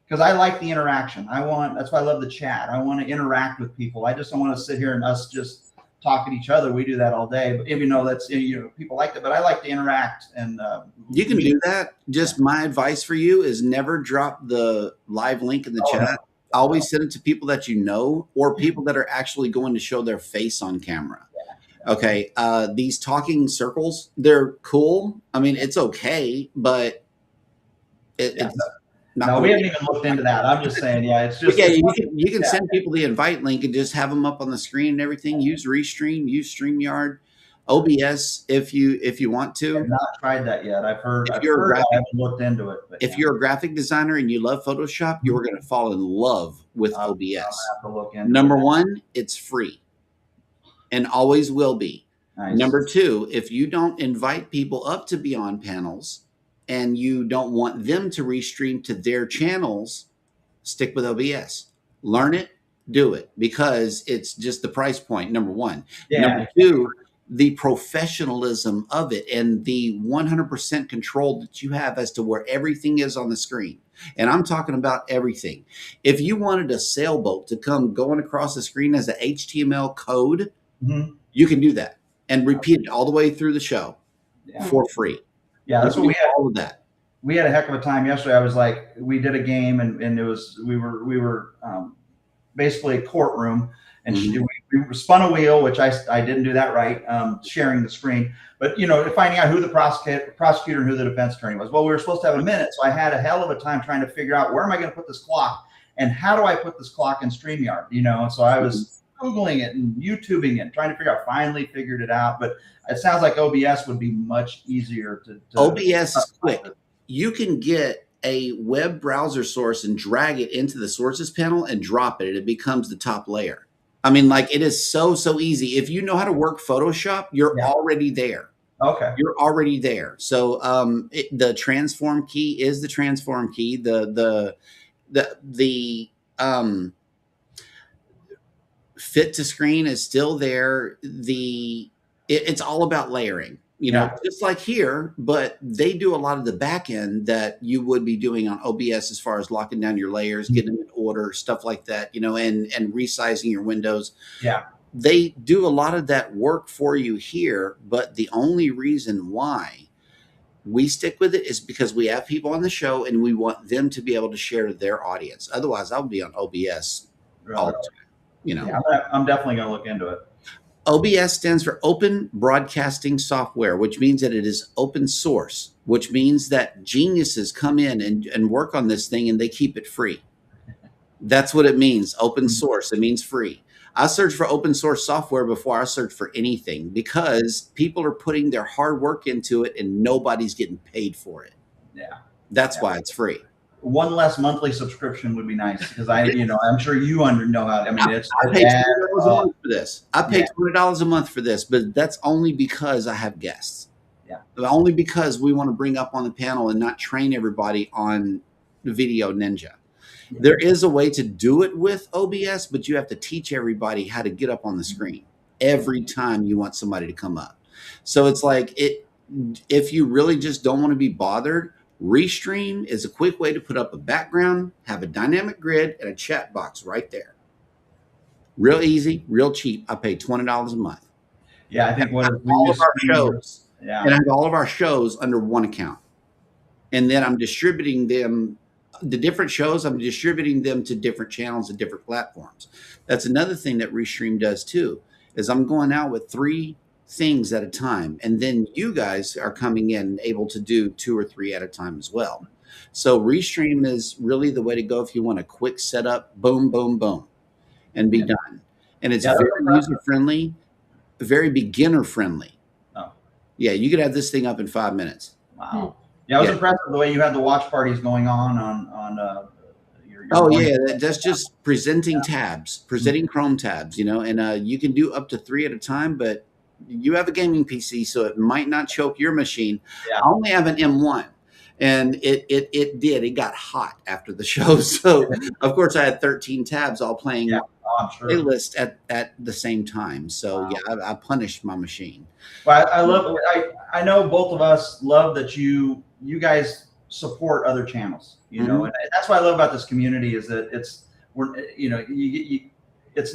because I like the interaction. That's why I love the chat. I want to interact with people. I just don't want to sit here and us just talk at each other. We do that all day, but even though that's, you know, people like that, but I like to interact. And you can do that. Just my advice for you is never drop the live link in the chat. Always send it to people that you know, or people that are actually going to show their face on camera. Okay. These talking circles, they're cool. I mean, it's okay, but it's not. No, we haven't even looked into that. I'm just saying, it's just. You can send people the invite link and just have them up on the screen and everything. Use Restream, use StreamYard, OBS if you want to. I've not tried that yet. I've heard. I haven't looked into it. But if you're a graphic designer and you love Photoshop, you're going to fall in love with OBS. I'll have to look into Number one, it's free. And always will be. Nice. Number two, if you don't invite people up to be on panels and you don't want them to restream to their channels, stick with OBS. Learn it, do it, because it's just the price point, number one. Number two, the professionalism of it and the 100% control that you have as to where everything is on the screen. And I'm talking about everything. If you wanted a sailboat to come going across the screen as an HTML code, you can do that and repeat it all the way through the show for free. That's what we had. All of that. We had a heck of a time yesterday. I was like, we did a game and it was, we were basically a courtroom, and we spun a wheel, which I didn't do that right, sharing the screen, but you know, finding out who the prosecutor and who the defense attorney was. Well, we were supposed to have a minute, so I had a hell of a time trying to figure out where am I going to put this clock and how do I put this clock in StreamYard, you know? So I was Googling it and YouTubing it, trying to figure out, finally figured it out. But it sounds like OBS would be much easier to OBS is quick. You can get a web browser source and drag it into the sources panel and drop it, and it becomes the top layer. I mean, like, it is so easy. If you know how to work Photoshop, you're already there. Okay. You're already there. So the transform key is the transform key. The fit to screen is still there. It's all about layering, you know, just like here, but they do a lot of the back end that you would be doing on OBS as far as locking down your layers, getting them in order, stuff like that, you know, and resizing your windows. They do a lot of that work for you here, but the only reason why we stick with it is because we have people on the show and we want them to be able to share to their audience. Otherwise, I'll be on OBS all the time. You know, I'm definitely going to look into it. OBS stands for Open Broadcasting Software, which means that it is open source, which means that geniuses come in and work on this thing and they keep it free. That's what it means. Open source. It means free. I search for open source software before I search for anything, because people are putting their hard work into it and nobody's getting paid for it. That's why it's free. One less monthly subscription would be nice, because I'm sure you know how. I mean, I pay $20 a month for this. I pay $20 a month for this, but that's only because I have guests. Only because we want to bring up on the panel and not train everybody on Video Ninja. There is a way to do it with OBS, but you have to teach everybody how to get up on the screen every time you want somebody to come up. So it's like if you really just don't want to be bothered, Restream is a quick way to put up a background, have a dynamic grid, and a chat box right there. Real easy, real cheap. I pay $20 a month. Yeah, I think what all of our shows, yeah, and I have all of our shows under one account, and then I'm distributing them. The different shows, I'm distributing them to different channels and different platforms. That's another thing that Restream does too, is I'm going out with 3 things at a time. And then you guys are coming in able to do 2 or 3 at a time as well. So Restream is really the way to go if you want a quick setup, boom, boom, boom, and be done. And it's very user-friendly, very beginner-friendly. Oh. Yeah, you could have this thing up in 5 minutes. Wow. Yeah, I was impressed with the way you had the watch parties going on your oh yeah, that's just presenting tabs, presenting Chrome tabs, you know, and you can do up to 3 at a time, but you have a gaming PC, so it might not choke your machine. Yeah. I only have an M1, and it got hot after the show. So of course I had 13 tabs all playing I'm sure. playlist at the same time. So yeah, I punished my machine. Well, I know both of us love that you guys support other channels, you know, and that's what I love about this community is that it's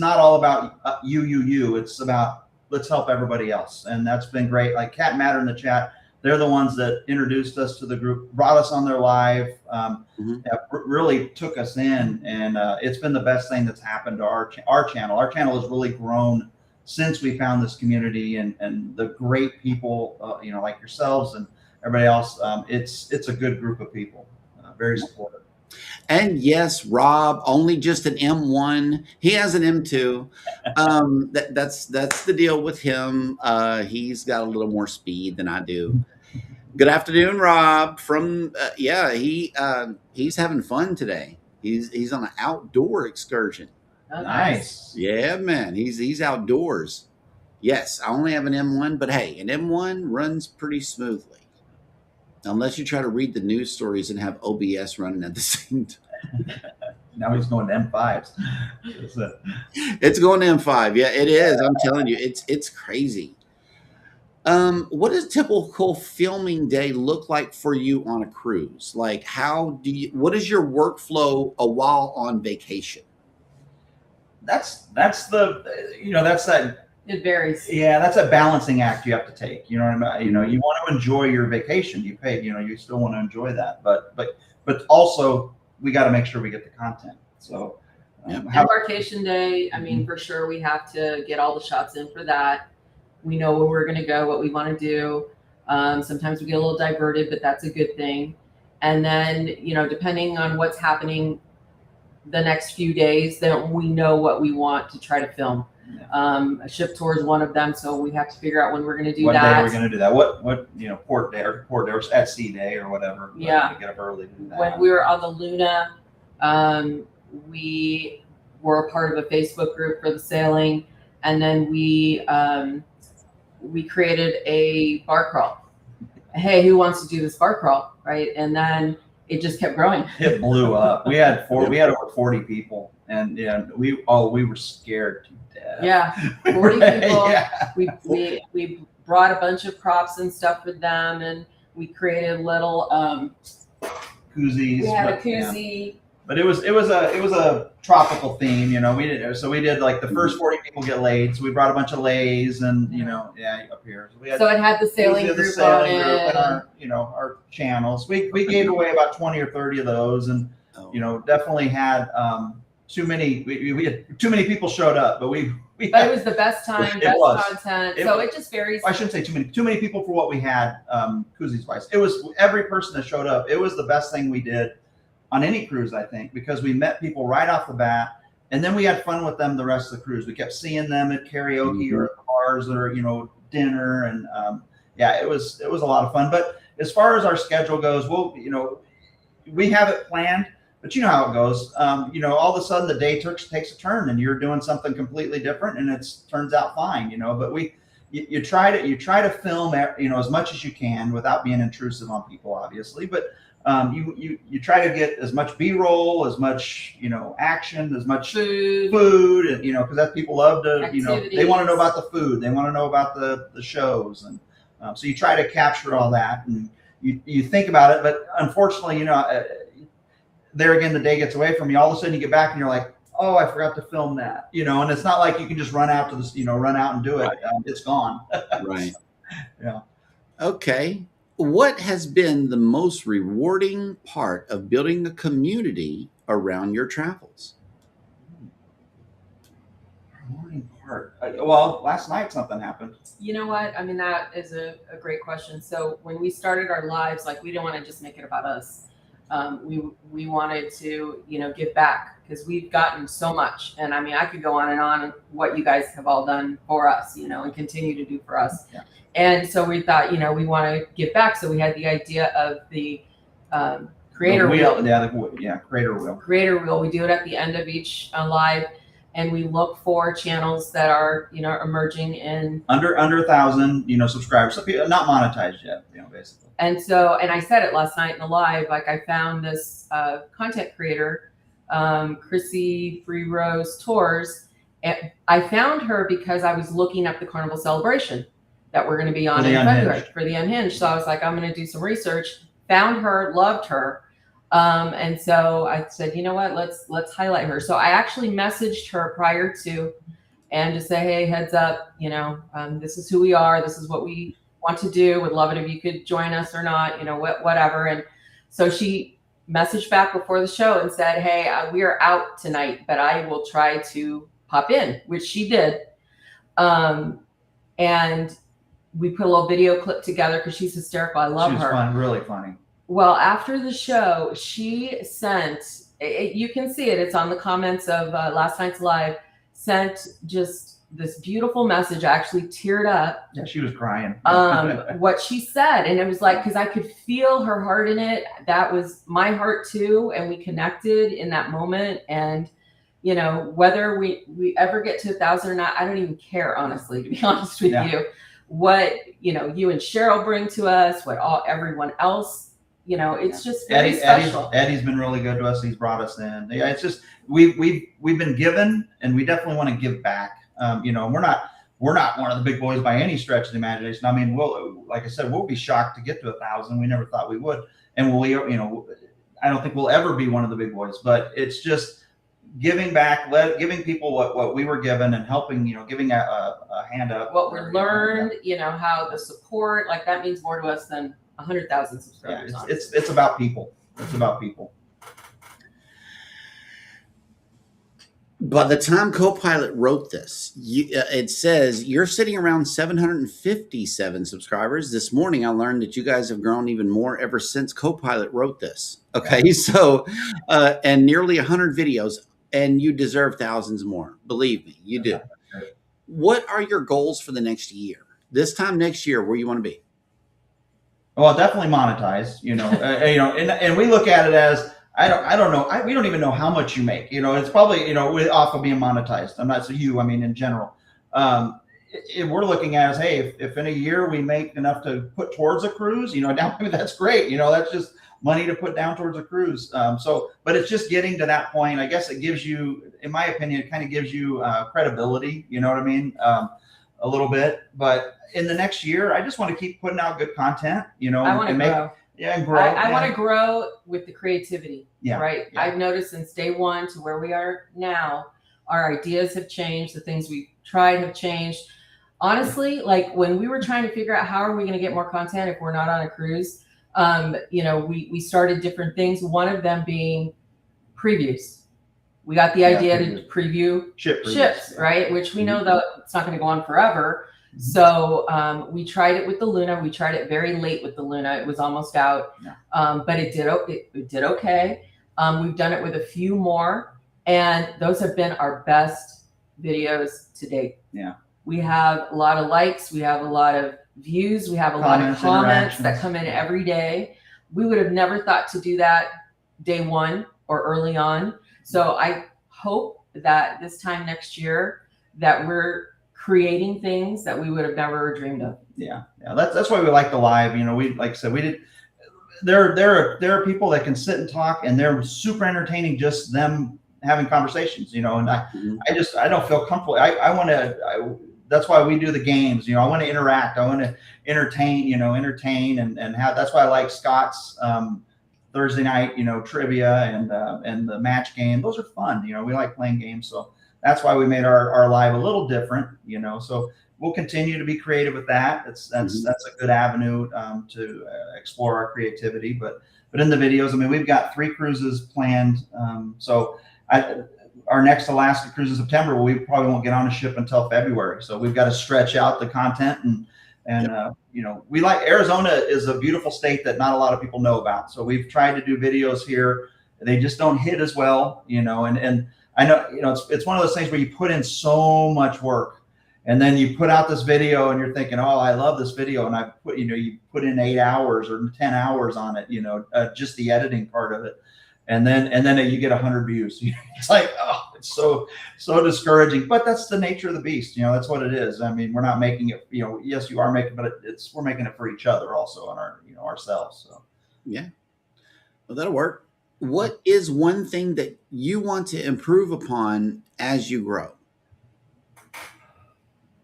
not all about you. It's about let's help everybody else, and that's been great. Like Cat Matter in the chat, they're the ones that introduced us to the group, brought us on their live, really took us in, and it's been the best thing that's happened to our channel. Our channel has really grown since we found this community and the great people, you know, like yourselves and everybody else. It's a good group of people, very supportive. And yes, Rob, only just an M1. He has an M2. That's the deal with him. He's got a little more speed than I do. Good afternoon, Rob. From he's having fun today. He's on an outdoor excursion. Oh, nice. Yeah, man. He's outdoors. Yes, I only have an M1, but hey, an M1 runs pretty smoothly. Unless you try to read the news stories and have OBS running at the same time. Now he's going to M5s. It's going to M5. Yeah, it is. I'm telling you, it's crazy. What does a typical filming day look like for you on a cruise? Like, what is your workflow while on vacation? That's that. It varies. Yeah, that's a balancing act you have to take. You know what I mean? You know, you want to enjoy your vacation. You pay. You know, you still want to enjoy that, but also we got to make sure we get the content. So, embarkation day. I mean, for sure, we have to get all the shots in for that. We know where we're going to go, what we want to do. Sometimes we get a little diverted, but that's a good thing. And then, you know, depending on what's happening the next few days, then we know what we want to try to film. A ship tour is one of them, so we have to figure out when we're going to do that. What day are we going to do that? What you know, port day or at sea day or whatever. Yeah. Get up early to do that. When we were on the Luna, we were a part of a Facebook group for the sailing, and then we created a bar crawl. Hey, who wants to do this bar crawl, right? And then it just kept growing. It blew up. We had over 40 people, and we were scared to death. Yeah, 40 people. Yeah. We brought a bunch of props and stuff for them, and we created little koozies. We had a koozie. Yeah. But it was a tropical theme, you know. We did like the first 40 people get laid, so we brought a bunch of lays and up here. So it had the sailing group on it, and our channels. We gave away about 20 or 30 of those, and definitely had too many. We had too many people showed up, but but it was the best time, best content. It just varies. I shouldn't say too many people for what we had. Koozies wise, it was every person that showed up. It was the best thing we did on any cruise, I think, because we met people right off the bat, and then we had fun with them the rest of the cruise. We kept seeing them at karaoke or at bars or dinner, and it was a lot of fun. But as far as our schedule goes, we have it planned, but you know how it goes. All of a sudden the day takes a turn, and you're doing something completely different, and it turns out fine. But you try to film as much as you can without being intrusive on people, obviously, but You try to get as much B-roll, as much, you know, action, as much food, and, you know, because that people love to, you know, they want to know about the food, they want to know about the shows, and so you try to capture all that, and you think about it, but unfortunately, you know, there again, the day gets away from you. All of a sudden, you get back and you're like, oh, I forgot to film that, you know, and it's not like you can just run out to this, you know, run out and do it. It's gone. Right. Yeah. Okay. What has been the most rewarding part of building a community around your travels? Rewarding part. Well, last night something happened. You know what? I mean, that is a great question. So when we started our lives, like, we didn't want to just make it about us. We wanted to, you know, give back, because we've gotten so much. And I mean, I could go on and on what you guys have all done for us, you know, and continue to do for us. Yeah. And so we thought, you know, we want to give back. So we had the idea of the creator wheel. Yeah, creator wheel. Creator wheel. We do it at the end of each live, and we look for channels that are, you know, emerging in under 1,000, you know, subscribers. So people not monetized yet, you know, basically. And so, and I said it last night in the live, like, I found this content creator, Chrissy Free Rose Tours. And I found her because I was looking up the Carnival celebration that we're going to be on in February for the Unhinged. So I was like, I'm going to do some research. Found her, loved her, and so I said, you know what, let's highlight her. So I actually messaged her prior to, and to say, hey, heads up, you know, this is who we are. This is what we want to do. Would love it if you could join us or not, you know, whatever. And so she messaged back before the show and said, hey, we are out tonight, but I will try to pop in, which she did. And we put a little video clip together because she's hysterical. I love her. She's fun, really funny. Well, after the show, she sent, you can see it, it's on the comments of last night's live, sent just this beautiful message. I actually teared up. Yeah, she was crying. What she said. And it was like, because I could feel her heart in it. That was my heart too. And we connected in that moment. And, you know, whether we ever get to 1,000 or not, I don't even care, honestly, to be honest with you. What, you know, you and Cheryl bring to us, what everyone else, you know, it's just very special. Eddie's been really good to us. He's brought us in. Yeah, it's just we've been given, and we definitely want to give back. You know, we're not one of the big boys by any stretch of the imagination. I mean, like I said, we'll be shocked to get to 1,000. We never thought we would, and you know, I don't think we'll ever be one of the big boys. But it's just giving back, giving people what we were given, and helping, you know, giving a hand up. What we learned, you know, how the support, like, that means more to us than 100,000 subscribers. Yeah, it's about people. It's about people. By the time Copilot wrote this, it says you're sitting around 757 subscribers. This morning, I learned that you guys have grown even more ever since Copilot wrote this. Okay, so and nearly 100 videos, and you deserve thousands more. Believe me, you do. What are your goals for the next year? This time next year, where you want to be? Well, definitely monetize. You know, you know, and we look at it as I don't know. We don't even know how much you make. You know, it's probably, you know, off of being monetized. I'm not so you. I mean, in general, we're looking at as, hey, if in a year we make enough to put towards a cruise, you know, down payment, that's great. You know, that's just money to put down towards a cruise. But it's just getting to that point. I guess it gives you, in my opinion, it kind of gives you credibility. You know what I mean? A little bit. But in the next year, I just want to keep putting out good content. You know, I want to grow. Yeah, and grow. I want to grow with the creativity. Yeah. Right. Yeah. I've noticed since day one to where we are now, our ideas have changed. The things we tried have changed. Honestly, like, when we were trying to figure out how are we going to get more content if we're not on a cruise, you know, we started different things. One of them being previews. We got the idea to preview ships, right? Which we know that it's not going to go on forever. So we tried it with the Luna. We tried it very late with the Luna. It was almost out, but it did okay. We've done it with a few more, and those have been our best videos to date. Yeah, we have a lot of likes. We have a lot of views. We have a lot of comments that come in every day. We would have never thought to do that day one or early on. So I hope that this time next year that we're creating things that we would have never dreamed of. Yeah. That's why we like the live. You know, we, like I said, we did. there are people that can sit and talk, and they're super entertaining, just them having conversations, you know. And I don't feel comfortable. I want to. That's why we do the games. You know, I want to interact. I want to entertain. You know, and have. That's why I like Scott's Thursday night, you know, trivia and the match game. Those are fun. You know, we like playing games, so that's why we made our live a little different. You know, so we'll continue to be creative with that. That's a good avenue to explore our creativity. But in the videos, I mean, we've got 3 cruises planned. Our next Alaska cruise in September, we probably won't get on a ship until February. So we've got to stretch out the content and you know, we like Arizona is a beautiful state that not a lot of people know about. So we've tried to do videos here. They just don't hit as well, you know, and I know, you know, it's one of those things where you put in so much work and then you put out this video and you're thinking, oh, I love this video. And you put in 8 hours or 10 hours on it, you know, just the editing part of it. And then you get 100 views. It's like, oh, it's so discouraging. But that's the nature of the beast. You know, that's what it is. I mean, we're not making it. You know, yes, you are making, but we're making it for each other also, on ourselves. So yeah, well, that'll work. What is one thing that you want to improve upon as you grow?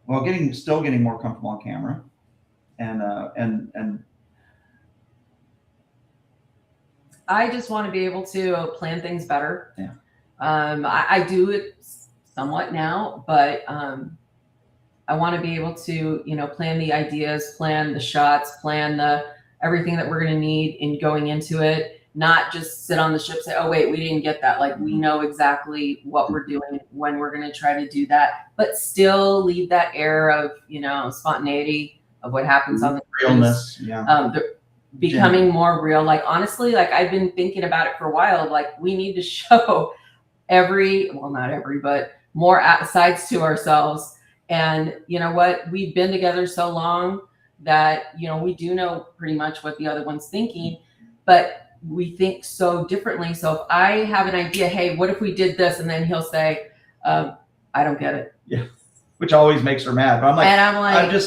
Well, still getting more comfortable on camera, and I just want to be able to plan things better. Yeah. I do it somewhat now, but I want to be able to, you know, plan the ideas, plan the shots, plan everything that we're going to need in going into it. Not just sit on the ship and say, oh, wait, we didn't get that. Like, we know exactly what we're doing, when we're going to try to do that, but still leave that air of, you know, spontaneity of what happens on the realness. cruise. Yeah. Becoming more real. Like, honestly, like, I've been thinking about it for a while. Like, we need to show not every, but more sides to ourselves. And you know what? We've been together so long that, you know, we do know pretty much what the other one's thinking, but we think so differently. So if I have an idea, hey, what if we did this? And then he'll say, I don't get it. Yeah. Which always makes her mad. But I'm like,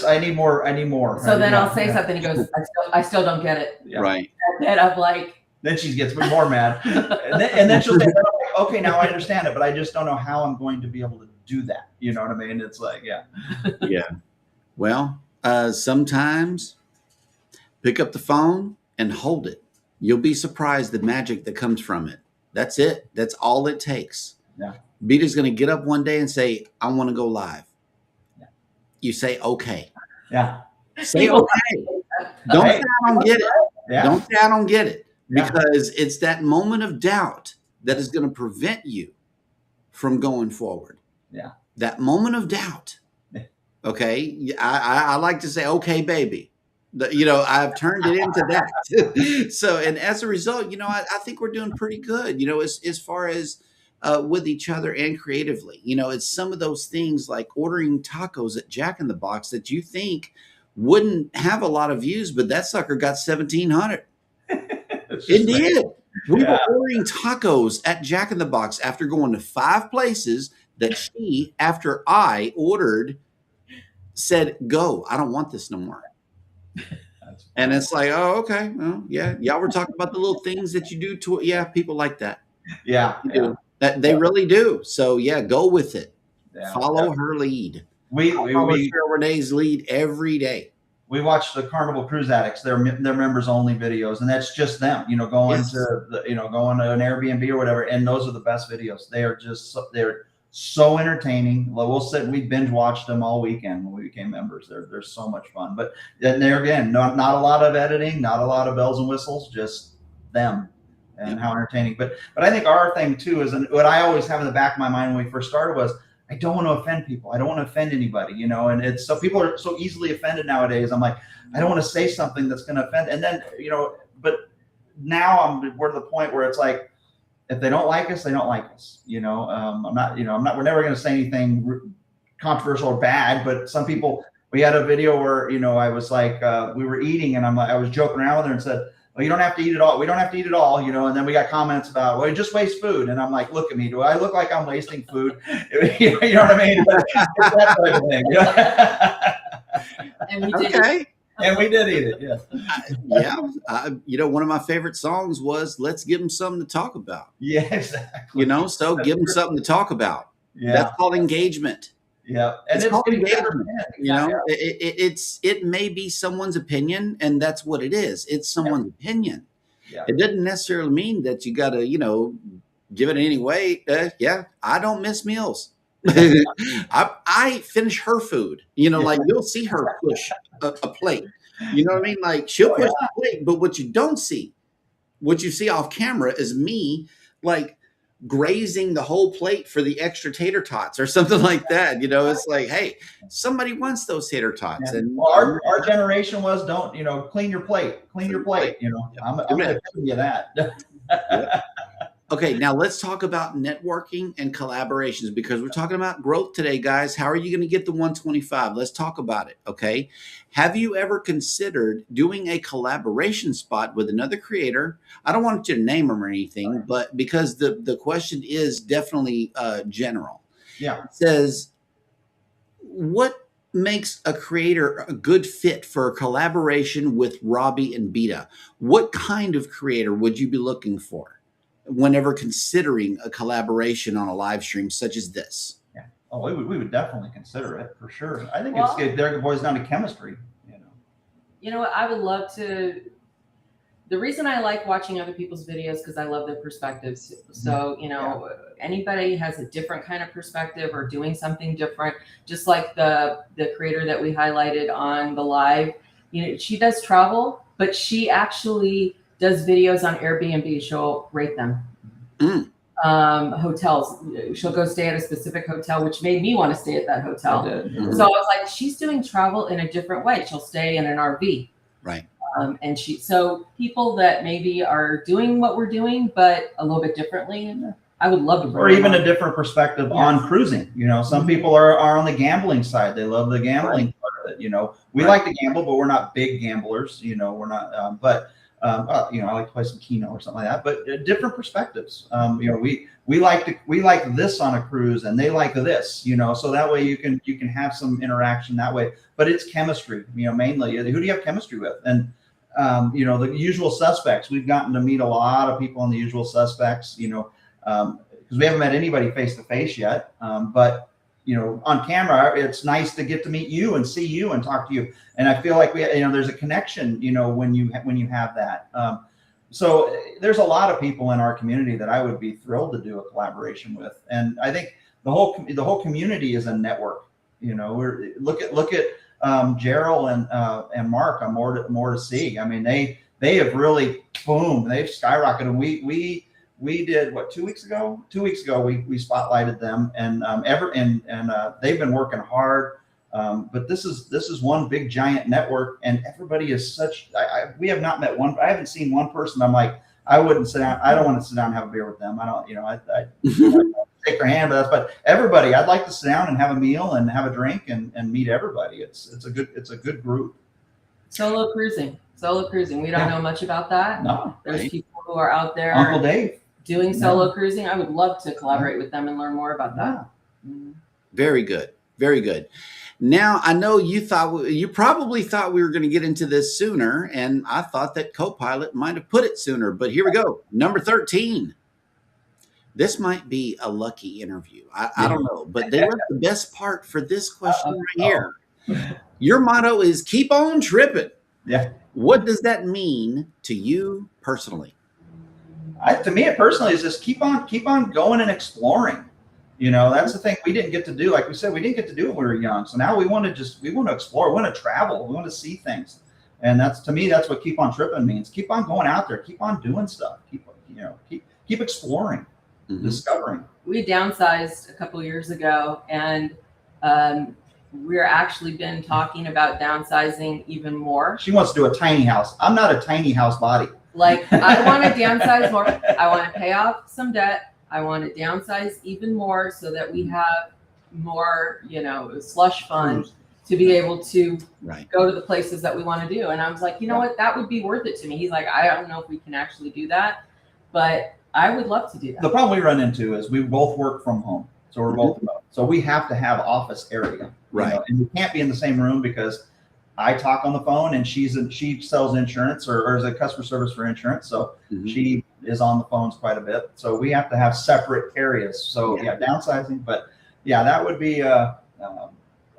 I need more. So then I'll say something. He goes, I still don't get it. Yeah. Right. And then I'm like, then she gets more mad. and then she'll say, okay, now I understand it, but I just don't know how I'm going to be able to do that. You know what I mean? It's like, yeah. Yeah. Well, sometimes pick up the phone and hold it. You'll be surprised the magic that comes from it. That's it. That's all it takes. Yeah. Bita's going to get up one day and say, I want to go live. Yeah. You say, okay. Yeah. Say, okay. Don't say I don't get it. Yeah. Don't say I don't get it. Yeah. Because it's that moment of doubt that is going to prevent you from going forward. Yeah. That moment of doubt. Okay. I like to say, okay, baby. You know, I've turned it into that. So, and as a result, you know, I think we're doing pretty good, you know, as far as with each other and creatively. You know, it's some of those things like ordering tacos at Jack in the Box that you think wouldn't have a lot of views, but that sucker got 1,700. It did. We were ordering tacos at Jack in the Box after going to 5 places that she, after I ordered, said, go, I don't want this no more. And it's like, oh, okay. Well, yeah. Y'all were talking about the little things that you do to it. Yeah, people like that. Yeah. That they really do. So yeah, go with it. Yeah, follow her lead. We follow Renee's lead every day. We watch the Carnival Cruise Addicts. They're members only videos, and that's just them, you know, going to an Airbnb or whatever. And those are the best videos. They are they're so entertaining. We binge watched them all weekend when we became members. They're so much fun. But there again, not a lot of editing, not a lot of bells and whistles, just them and how entertaining. But I think our thing too is, and what I always have in the back of my mind when we first started was, I don't want to offend people. I don't want to offend anybody, you know, and it's so people are so easily offended nowadays. I'm like, I don't want to say something that's going to offend. And then, you know, but now we're to the point where it's like, if they don't like us, they don't like us. You know, we're never going to say anything controversial or bad, but some people, we had a video where, you know, I was like, we were eating and I was joking around with her and said, well, you don't have to eat it all. We don't have to eat it all, you know. And then we got comments about, well, you just waste food. And I'm like, look at me. Do I look like I'm wasting food? You know what I mean? But it's that type of thing. And we did. Okay. And we did eat it. Yes. You know, one of my favorite songs was "Let's Give Them Something to Talk About." Yeah, exactly. You know, so give them something to talk about. Yeah. That's called engagement. Yeah, and It's called engagement. You know, Yeah. it may be someone's opinion, and that's what it is. It's someone's opinion. Yeah. It doesn't necessarily mean that you got to, you know, give it any weight. Yeah, I don't miss meals. I finish her food. You know, like you'll see her push a plate. You know what I mean? Like she'll push the plate, but what you don't see, what you see off camera is me like grazing the whole plate for the extra tater tots or something like that. You know, it's like, hey, somebody wants those tater tots. Yeah. And well, our generation was, don't, you know, clean your plate, you know. Yep. I'm going to tell you that. Yep. Okay, now let's talk about networking and collaborations because we're talking about growth today, guys. How are you going to get the 125? Let's talk about it, okay? Have you ever considered doing a collaboration spot with another creator? I don't want you to name them or anything, but because the question is definitely general. Yeah. It says, what makes a creator a good fit for a collaboration with Robbie and Bita? What kind of creator would you be looking for whenever considering a collaboration on a live stream such as this? Yeah. Oh, we would definitely consider it for sure. I think it boils down to chemistry. You know what? I would love to. The reason I like watching other people's videos because I love their perspectives. So, you know, anybody has a different kind of perspective or doing something different. Just like the creator that we highlighted on the live, you know, she does travel, but she actually does videos on Airbnb. She'll rate them. Hotels. She'll go stay at a specific hotel, which made me want to stay at that hotel. So I was like, she's doing travel in a different way. She'll stay in an RV. Right. And so people that maybe are doing what we're doing, but a little bit differently, I would love to. Or even a different perspective on cruising. You know, some people are on the gambling side. They love the gambling part of it. You know, we like to gamble, but we're not big gamblers. You know, we're not, you know, I like to play some Keno or something like that, but different perspectives. You know, we like this on a cruise and they like this, you know, so that way you can have some interaction that way, but it's chemistry, you know, mainly who do you have chemistry with? And, you know, the usual suspects, we've gotten to meet a lot of people in the usual suspects, you know, because we haven't met anybody face to face yet. But you know, on camera, it's nice to get to meet you and see you and talk to you. And I feel like you know, there's a connection, you know, when you have that. So there's a lot of people in our community that I would be thrilled to do a collaboration with. And I think the whole community is a network. You know, look at Gerald and Mark on more to see. I mean, they have really they've skyrocketed. We did what 2 weeks ago? 2 weeks ago, we spotlighted them, and they've been working hard. But this is one big giant network, and everybody is such. We have not met one. I haven't seen one person. I'm like, I wouldn't sit down. I don't want to sit down and have a beer with them. I don't. You know, I take their hand, but everybody. I'd like to sit down and have a meal and have a drink and meet everybody. It's a good group. Solo cruising. We don't know much about that. No, there's people who are out there. Uncle Dave. Doing solo cruising. I would love to collaborate with them and learn more about that. Very good. Very good. Now, I know you probably thought we were going to get into this sooner, and I thought that Copilot might have put it sooner, but here we go. Number 13. This might be a lucky interview. I don't know, but they left the best part for this question right here. Your motto is keep on tripping. Yeah. What does that mean to you personally? To me, personally, is just keep on going and exploring. You know, that's the thing we didn't get to do. Like we said, we didn't get to do it when we were young. So now we want to explore. We want to travel. We want to see things. And to me, that's what keep on tripping means. Keep on going out there. Keep on doing stuff. Keep exploring, discovering. We downsized a couple years ago, and we're actually been talking about downsizing even more. She wants to do a tiny house. I'm not a tiny house body. Like, I want to downsize more. I want to pay off some debt. I want to downsize even more so that we have more, you know, slush fund to be able to go to the places that we want to do. And I was like, you know what, that would be worth it to me. He's like, I don't know if we can actually do that, but I would love to do that. The problem we run into is we both work from home. So we're both remote. So we have to have office area. Right. You know, and we can't be in the same room because I talk on the phone, and she sells insurance or is a customer service for insurance. So she is on the phones quite a bit. So we have to have separate areas. So yeah, downsizing, but yeah, that would be a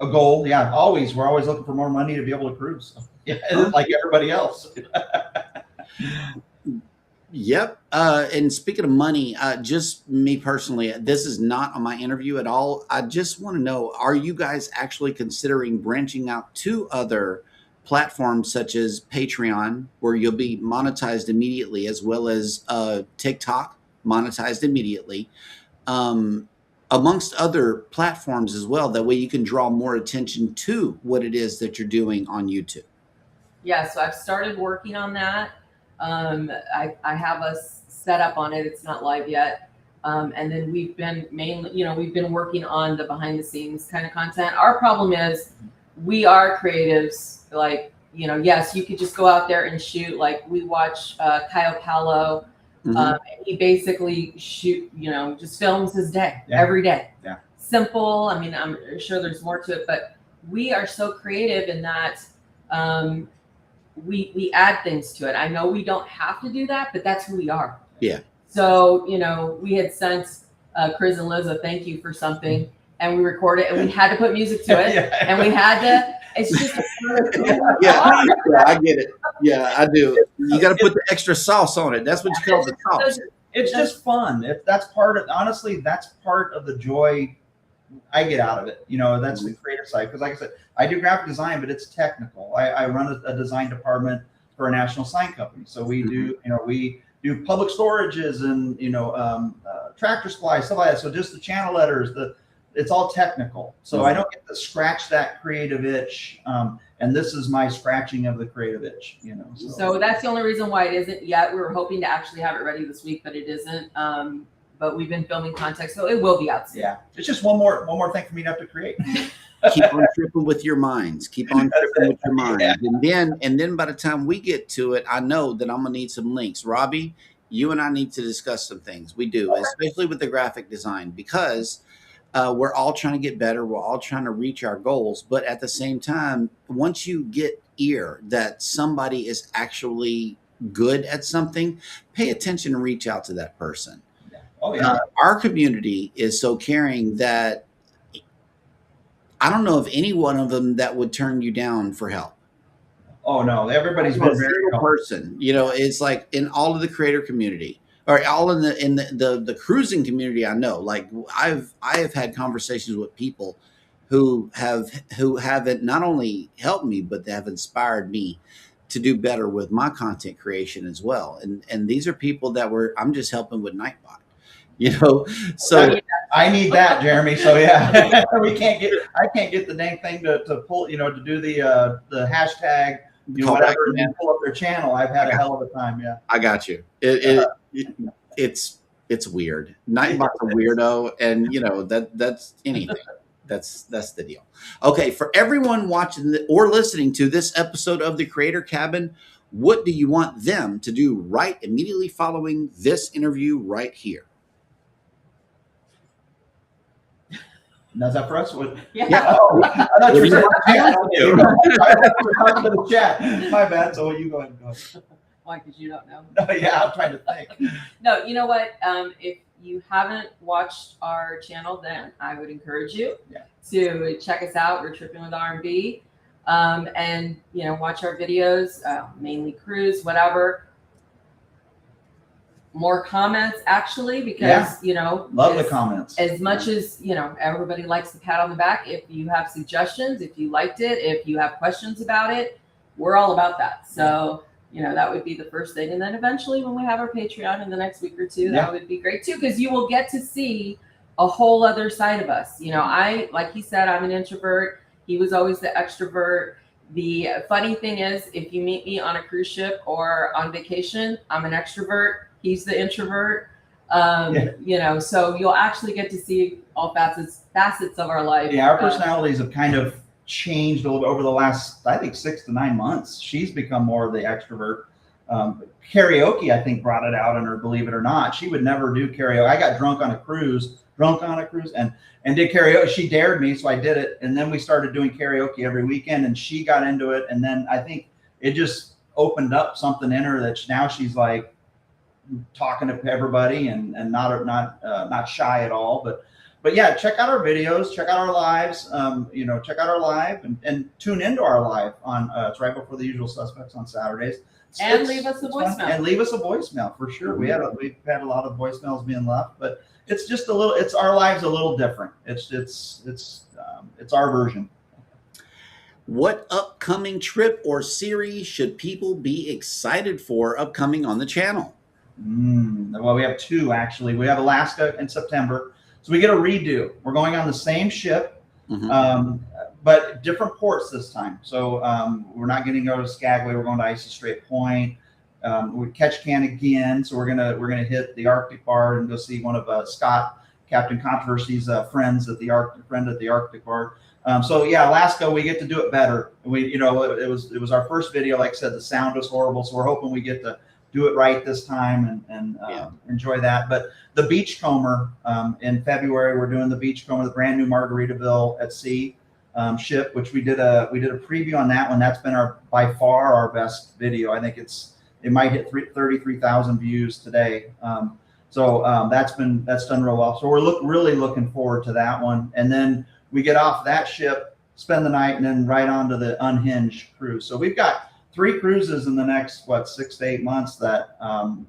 goal. Yeah, always. We're always looking for more money to be able to cruise. So, yeah, like everybody else. Yep. And speaking of money, just me personally, this is not on my interview at all. I just want to know, are you guys actually considering branching out to other platforms such as Patreon, where you'll be monetized immediately, as well as TikTok, monetized immediately, amongst other platforms as well? That way you can draw more attention to what it is that you're doing on YouTube. Yeah, so I've started working on that. I have us set up on it. It's not live yet. And then we've been we've been working on the behind the scenes kind of content. Our problem is we are creatives. Like, yes, you could just go out there and shoot. Like, we watch Kyle Palo. He basically just films his day every day. Yeah. Simple. I mean, I'm sure there's more to it, but we are so creative in that we add things to it. I know we don't have to do that, but that's who we are. Yeah. So, we had sent Chris and Liz a thank you for something, and we recorded it, and we had to put music to it, and we had to. It's just yeah, I get it. Yeah, I do. You got to put the extra sauce on it. That's what you call the sauce. It's just fun. That's part of the joy I get out of it. That's the creator side. Because like I said, I do graphic design, but it's technical. I run a design department for a national sign company. So we do, we do public storages and, tractor supply, stuff like that. So just the channel letters, it's all technical. So I don't get to scratch that creative itch. And this is my scratching of the creative itch, So that's the only reason why it isn't yet. We were hoping to actually have it ready this week, but it isn't. But we've been filming content, so it will be out soon. Yeah, it's just one more thing for me to have to create. Keep on tripping with your minds. Keep on tripping with your minds. Yeah. And then by the time we get to it, I know that I'm gonna need some links. Robbie, you and I need to discuss some things. We do, especially with the graphic design, because we're all trying to get better. We're all trying to reach our goals. But at the same time, once you get ear that somebody is actually good at something, pay attention and reach out to that person. Oh yeah. Our community is so caring that I don't know of any one of them that would turn you down for help. Oh no, everybody's been very helpful. Person. It's like in all of the creator community, or all in the cruising community. I know, like I have had conversations with people who haven't not only helped me, but they have inspired me to do better with my content creation as well. And these are people that I'm just helping with Nightbot. So I need that, Jeremy. So yeah, I can't get the dang thing to pull, to do the hashtag, whatever, and pull up their channel. I've had a hell of a time. Yeah, I got you. It's weird. Nightbot's a weirdo, and that's anything. That's the deal. Okay, for everyone watching or listening to this episode of the Creator Cabin, what do you want them to do right immediately following this interview right here? Now, is that for us? Yeah. Oh, I thought you were talking to the chat. My bad. So you go ahead and go. Why? Because you don't know. No, yeah, I'm trying to think. No, you know what? If you haven't watched our channel, then I would encourage you to check us out. We're Trippin with R&B, and watch our videos, mainly cruise, whatever. More comments, actually, because love the comments. As much as everybody likes the pat on the back. If you have suggestions, if you liked it, if you have questions about it, we're all about that. So that would be the first thing, and then eventually, when we have our Patreon in the next week or two, that would be great too, because you will get to see a whole other side of us. I, like he said, I'm an introvert. He was always the extrovert. The funny thing is, if you meet me on a cruise ship or on vacation, I'm an extrovert. He's the introvert, so you'll actually get to see all facets of our life. Yeah, our personalities have kind of changed a little bit over the last, I think, 6 to 9 months. She's become more of the extrovert. Karaoke, I think, brought it out in her, believe it or not. She would never do karaoke. I got drunk on a cruise drunk on a cruise, and did karaoke. She dared me, so I did it. And then we started doing karaoke every weekend, and she got into it. And then I think it just opened up something in her that now she's like talking to everybody and not shy at all. But yeah, check out our videos, check out our lives, check out our live and tune into our live on it's right before the usual suspects on Saturdays. And leave us a voicemail. And leave us a voicemail for sure. We've had a lot of voicemails being left, but it's just it's our lives a little different. It's our version. What upcoming trip or series should people be excited for upcoming on the channel? Well, we have two actually. We have Alaska in September. So we get a redo. We're going on the same ship, but different ports this time. So we're not getting to go to Skagway. We're going to Icy Strait Point. We catch can again. So we're gonna hit the Arctic bar and go see one of Scott, Captain Controversy's friends at the Arctic bar. So yeah, Alaska, we get to do it better. It was our first video. Like I said, the sound was horrible. So we're hoping we get to do it right this time and enjoy that. But the Beachcomber in February, we're doing the Beachcomber, the brand new Margaritaville at Sea ship, which we did a preview on that one. That's been by far our best video. I think it might hit 33,000 views today. So that's done real well. So we're really looking forward to that one. And then we get off that ship, spend the night, and then right on to the Unhinged cruise. So we've got 3 cruises in the next 6 to 8 months that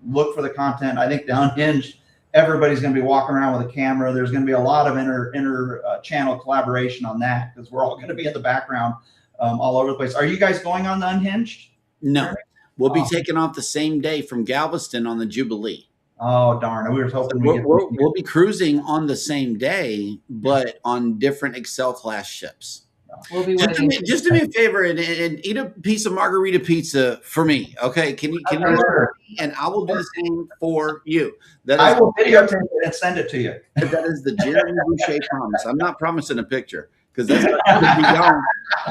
look for the content. I think the Unhinged, everybody's going to be walking around with a camera. There's going to be a lot of inter channel collaboration on that because we're all going to be in the background all over the place. Are you guys going on the Unhinged? No, we'll be taking off the same day from Galveston on the Jubilee. Oh darn! We were hoping we'll be cruising on the same day, but on different Excel class ships. We'll be just do me a favor and eat a piece of margarita pizza for me, okay? Can you and I will do the same for you. I will videotape it and send it to you. That is the Jeremy Boucher promise. I'm not promising a picture because that sucker could be gone.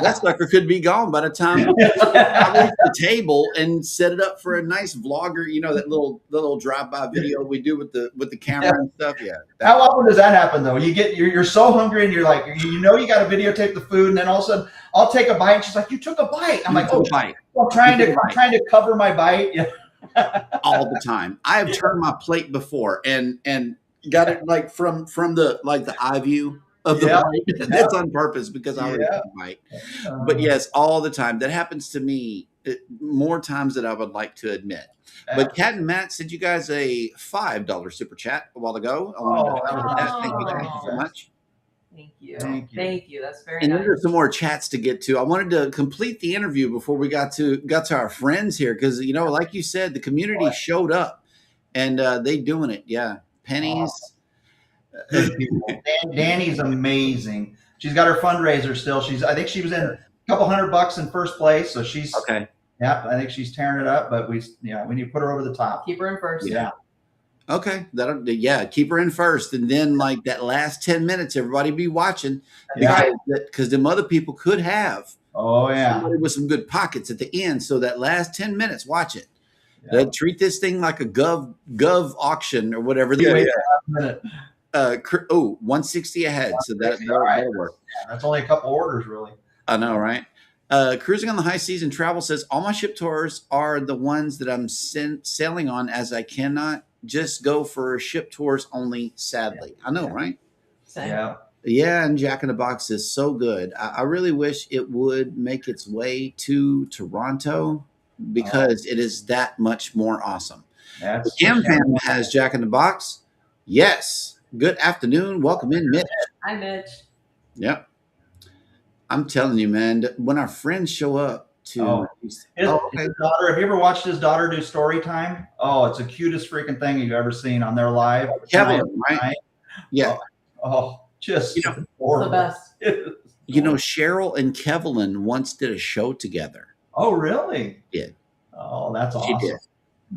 That sucker could be gone by the time I leave the table and set it up for a nice vlogger. You know that little drive-by video we do with the camera and stuff. Yeah. How often does that happen though? You're so hungry and you're like, you got to videotape the food, and then all of a sudden I'll take a bite and she's like, "You took a bite." I'm like, "Oh, bite." I'm trying to cover my bite. Yeah. All the time. I have turned my plate before and got it like from the eye view of the bite. That's on purpose because I already took a bite. But yes, all the time. That happens to me more times than I would like to admit. But Kat and Matt sent you guys a $5 super chat a while ago. Thank you so much. Thank you. That's very nice. And then there's some more chats to get to. I wanted to complete the interview before we got to our friends here because like you said, the community showed up and they doing it. Yeah, pennies. Danny's amazing. She's got her fundraiser still. I think she was in a couple $100 in first place, so she's okay. Yeah, I think she's tearing it up. But we need to put her over the top. Keep her in first. Yeah. Okay, keep her in first, and then like that last 10 minutes, everybody be watching because them other people could have somebody with some good pockets at the end. So that last 10 minutes, watch it. Treat this thing like a gov auction or whatever. 160 ahead, so that'll work. Yeah, that's only a couple orders, really. I know, right? Cruising on the High Season Travel says all my ship tours are the ones that I'm sailing on, as I cannot just go for ship tours only, sadly. I know, right? Same. Yeah, and Jack in the Box is so good. I really wish it would make its way to Toronto because it is that much more awesome. The Cam Fam has Jack in the Box. Yes. Good afternoon. Welcome in, Mitch. Hi, Mitch. Yep. I'm telling you, man, when our friends show up to his daughter, have you ever watched his daughter do story time? Oh, it's the cutest freaking thing you've ever seen on their live. Kevin, right? Yeah. Just the best. Cheryl and Kevlin once did a show together. Oh, really? Yeah. Oh, that's awesome.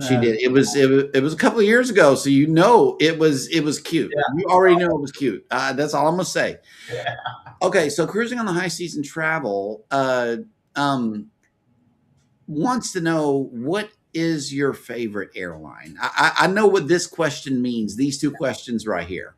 She did. It was a couple of years ago, so it was cute. Yeah. You already know it was cute. That's all I'm gonna say. Yeah. Okay, so Cruising on the High Season Travel wants to know, what is your favorite airline? I know what this question means. These two questions right here.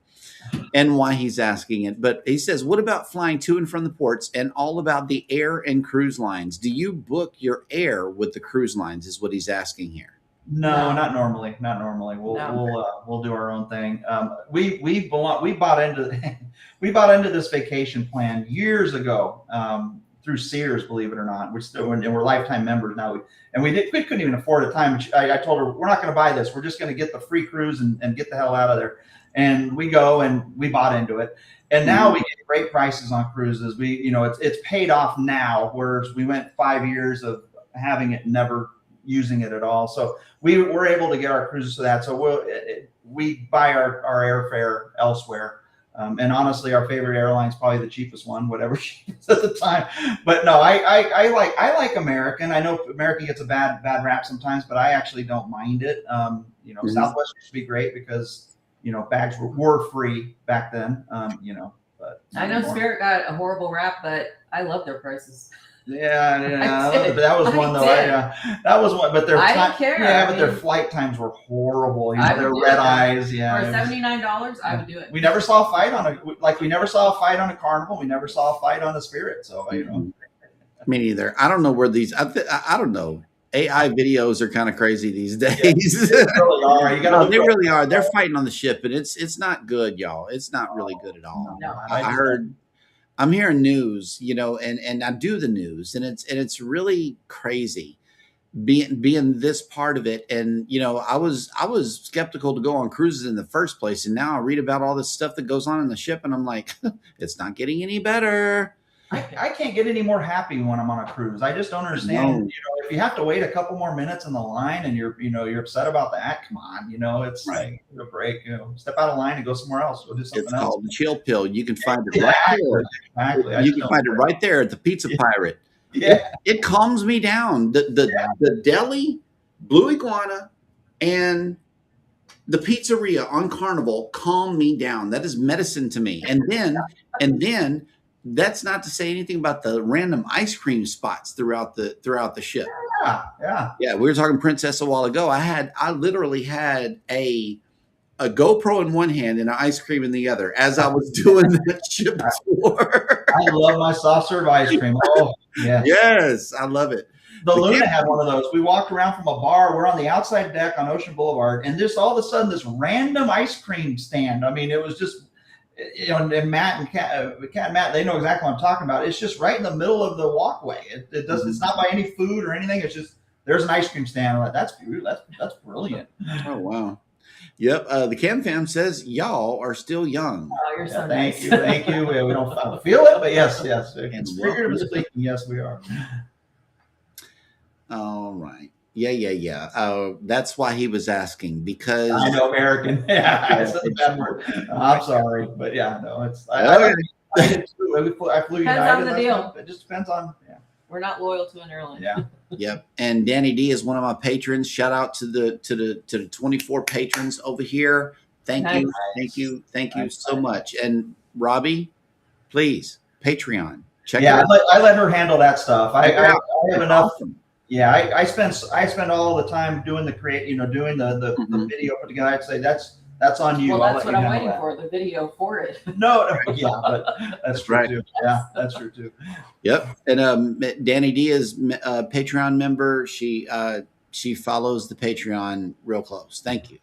and why he's asking it. But he says, what about flying to and from the ports and all about the air and cruise lines? Do you book your air with the cruise lines is what he's asking here. No, not normally. Not normally. We'll do our own thing. We bought into we bought into this vacation plan years ago through Sears, believe it or not. We're lifetime members now. We couldn't even afford a time. I told her we're not going to buy this. We're just going to get the free cruise and get the hell out of there. And we go and we bought into it. And now we get great prices on cruises. It's paid off now, whereas we went 5 years of having it, never using it at all. So we were able to get our cruises to that. So we buy our airfare elsewhere. And honestly, our favorite airline is probably the cheapest one, whatever she is at the time. But no, I like American. I know American gets a bad rap sometimes, but I actually don't mind it. Southwest used to be great because bags were free back then. But I know Spirit got a horrible rap, but I love their prices. Yeah. But that was one though. That was one. But I didn't care. Yeah, but their flight times were horrible. Their red eyes. Yeah. For $79, I would do it. We never saw a fight on we never saw a fight on a Carnival. We never saw a fight on a Spirit. So Me neither. I don't know where these. I don't know. AI videos are kind of crazy these days. Yeah, they really are. They really are. They're fighting on the ship, and it's not good, y'all. It's not really good at all. No. I'm hearing news, and I do the news, and it's really crazy being this part of it. And I was skeptical to go on cruises in the first place, and now I read about all this stuff that goes on in the ship, and I'm like, it's not getting any better. I can't get any more happy when I'm on a cruise. I just don't understand. If you have to wait a couple more minutes in the line and you're upset about that, come on. It's right. Like a break. Step out of line and go somewhere else. Go do something else. It's called the chill pill. You can find it right there. Exactly. You can find it right there at the Pizza Pirate. Yeah. It calms me down. The deli, Blue Iguana, and the pizzeria on Carnival calm me down. That is medicine to me. And then that's not to say anything about the random ice cream spots throughout the ship. Yeah. We were talking Princess a while ago. I literally had a GoPro in one hand and an ice cream in the other as I was doing that ship tour. I love my soft serve ice cream. Oh, yeah. Yes, I love it. The Luna had one of those. We walked around from a bar. We're on the outside deck on Ocean Boulevard, and just all of a sudden, this random ice cream stand. I mean, it was just. And Matt and Kat and Matt, they know exactly what I'm talking about. It's just right in the middle of the walkway. It doesn't. It's not by any food or anything. It's just there's an ice cream stand. I'm like, that's brilliant. Oh wow. Yep. The Cam Fam says y'all are still young. Oh, you're so nice. Thank you. We don't feel it, but yes. It's figuratively speaking, yes, we are. All right. Yeah. That's why he was asking, because I know American. Yeah, it's a bad word. I'm sorry, but yeah, no, it's. I flew United. Depends on the deal. It just depends on. Yeah. We're not loyal to an airline. Yeah. Yep. And Danny D is one of my patrons. Shout out to the 24 patrons over here. Thank you so much. And Robbie, please Patreon. Check it out. I let her handle that stuff. I have enough. Awesome. Yeah, I spend all the time doing the doing the video put together. I'd say that's on you. Well, that's what I'm waiting for, the video for it. No, yeah, but that's true too. Yeah, that's true too. Yep. And Danny D is a Patreon member. She follows the Patreon real close. Thank you.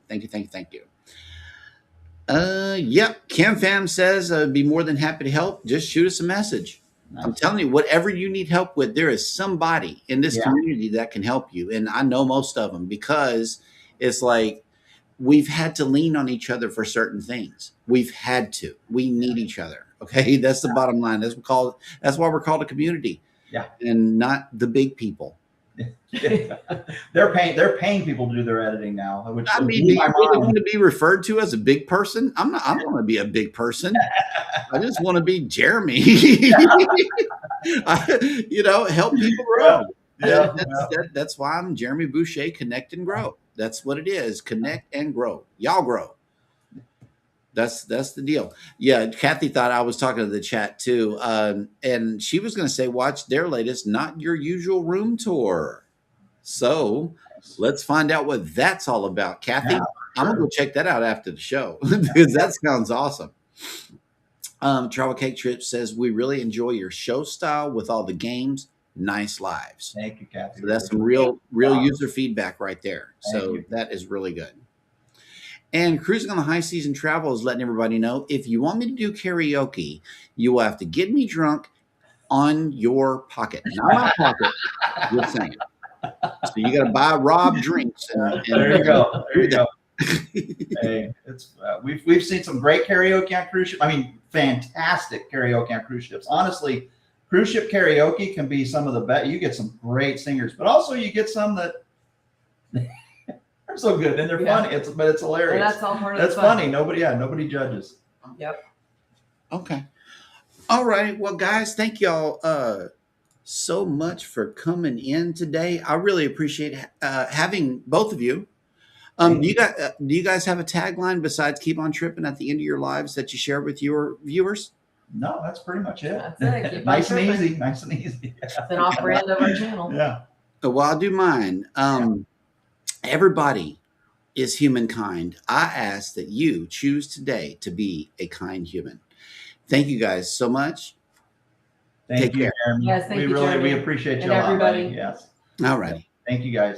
Yep. Cam Fam says I'd be more than happy to help. Just shoot us a message. Nice. I'm telling you, whatever you need help with, there is somebody in this community that can help you. And I know most of them, because it's like we've had to lean on each other for certain things. We need each other. Okay. That's the bottom line. That's why we're called a community. Yeah. And not the big people. They're paying people to do their editing now. Which I mean, do you really want to be referred to as a big person? I don't want to be a big person. I just want to be Jeremy. Help people grow. Yeah. That's why I'm Jeremy Boucher. Connect and grow. That's what it is. Connect and grow. Y'all grow. That's the deal. Yeah, Kathy thought I was talking to the chat too, and she was going to say, watch their latest Not Your Usual Room tour. So let's find out what that's all about. Kathy, I'm going to go check that out after the show because that sounds awesome. Travel Cake Trip says, we really enjoy your show style with all the games. Nice lives. Thank you, Kathy. So that's some real user feedback right there. Thank So you. that is really good. And Cruising on the High Season Travel is letting everybody know, if you want me to do karaoke, you will have to get me drunk on your pocket, not my pocket. Just saying. So you got to buy Rob drinks. And there you go. There you go. Hey, it's we've seen some great karaoke on cruise ship. I mean, fantastic karaoke on cruise ships. Honestly, cruise ship karaoke can be some of the best. You get some great singers, but also you get some that are so good and they're funny. But it's hilarious. And that's all part of That's the fun. funny. Nobody judges. Yep. Okay. All right. Well, guys, thank y'all so much for coming in today. I really appreciate having both of you. Do you guys have a tagline besides "Keep on tripping" at the end of your lives that you share with your viewers? No, that's pretty much it. That's it. Keep Nice on and tripping. easy. Nice and easy. It's an off-brand of our channel. Yeah. Well, I'll do mine. Everybody is humankind. I ask that you choose today to be a kind human. Thank you guys so much. Thank you, Jeremy. Yes, thank you, we Jeremy. appreciate you And a lot, everybody. buddy. Yes. All righty. Thank you, guys.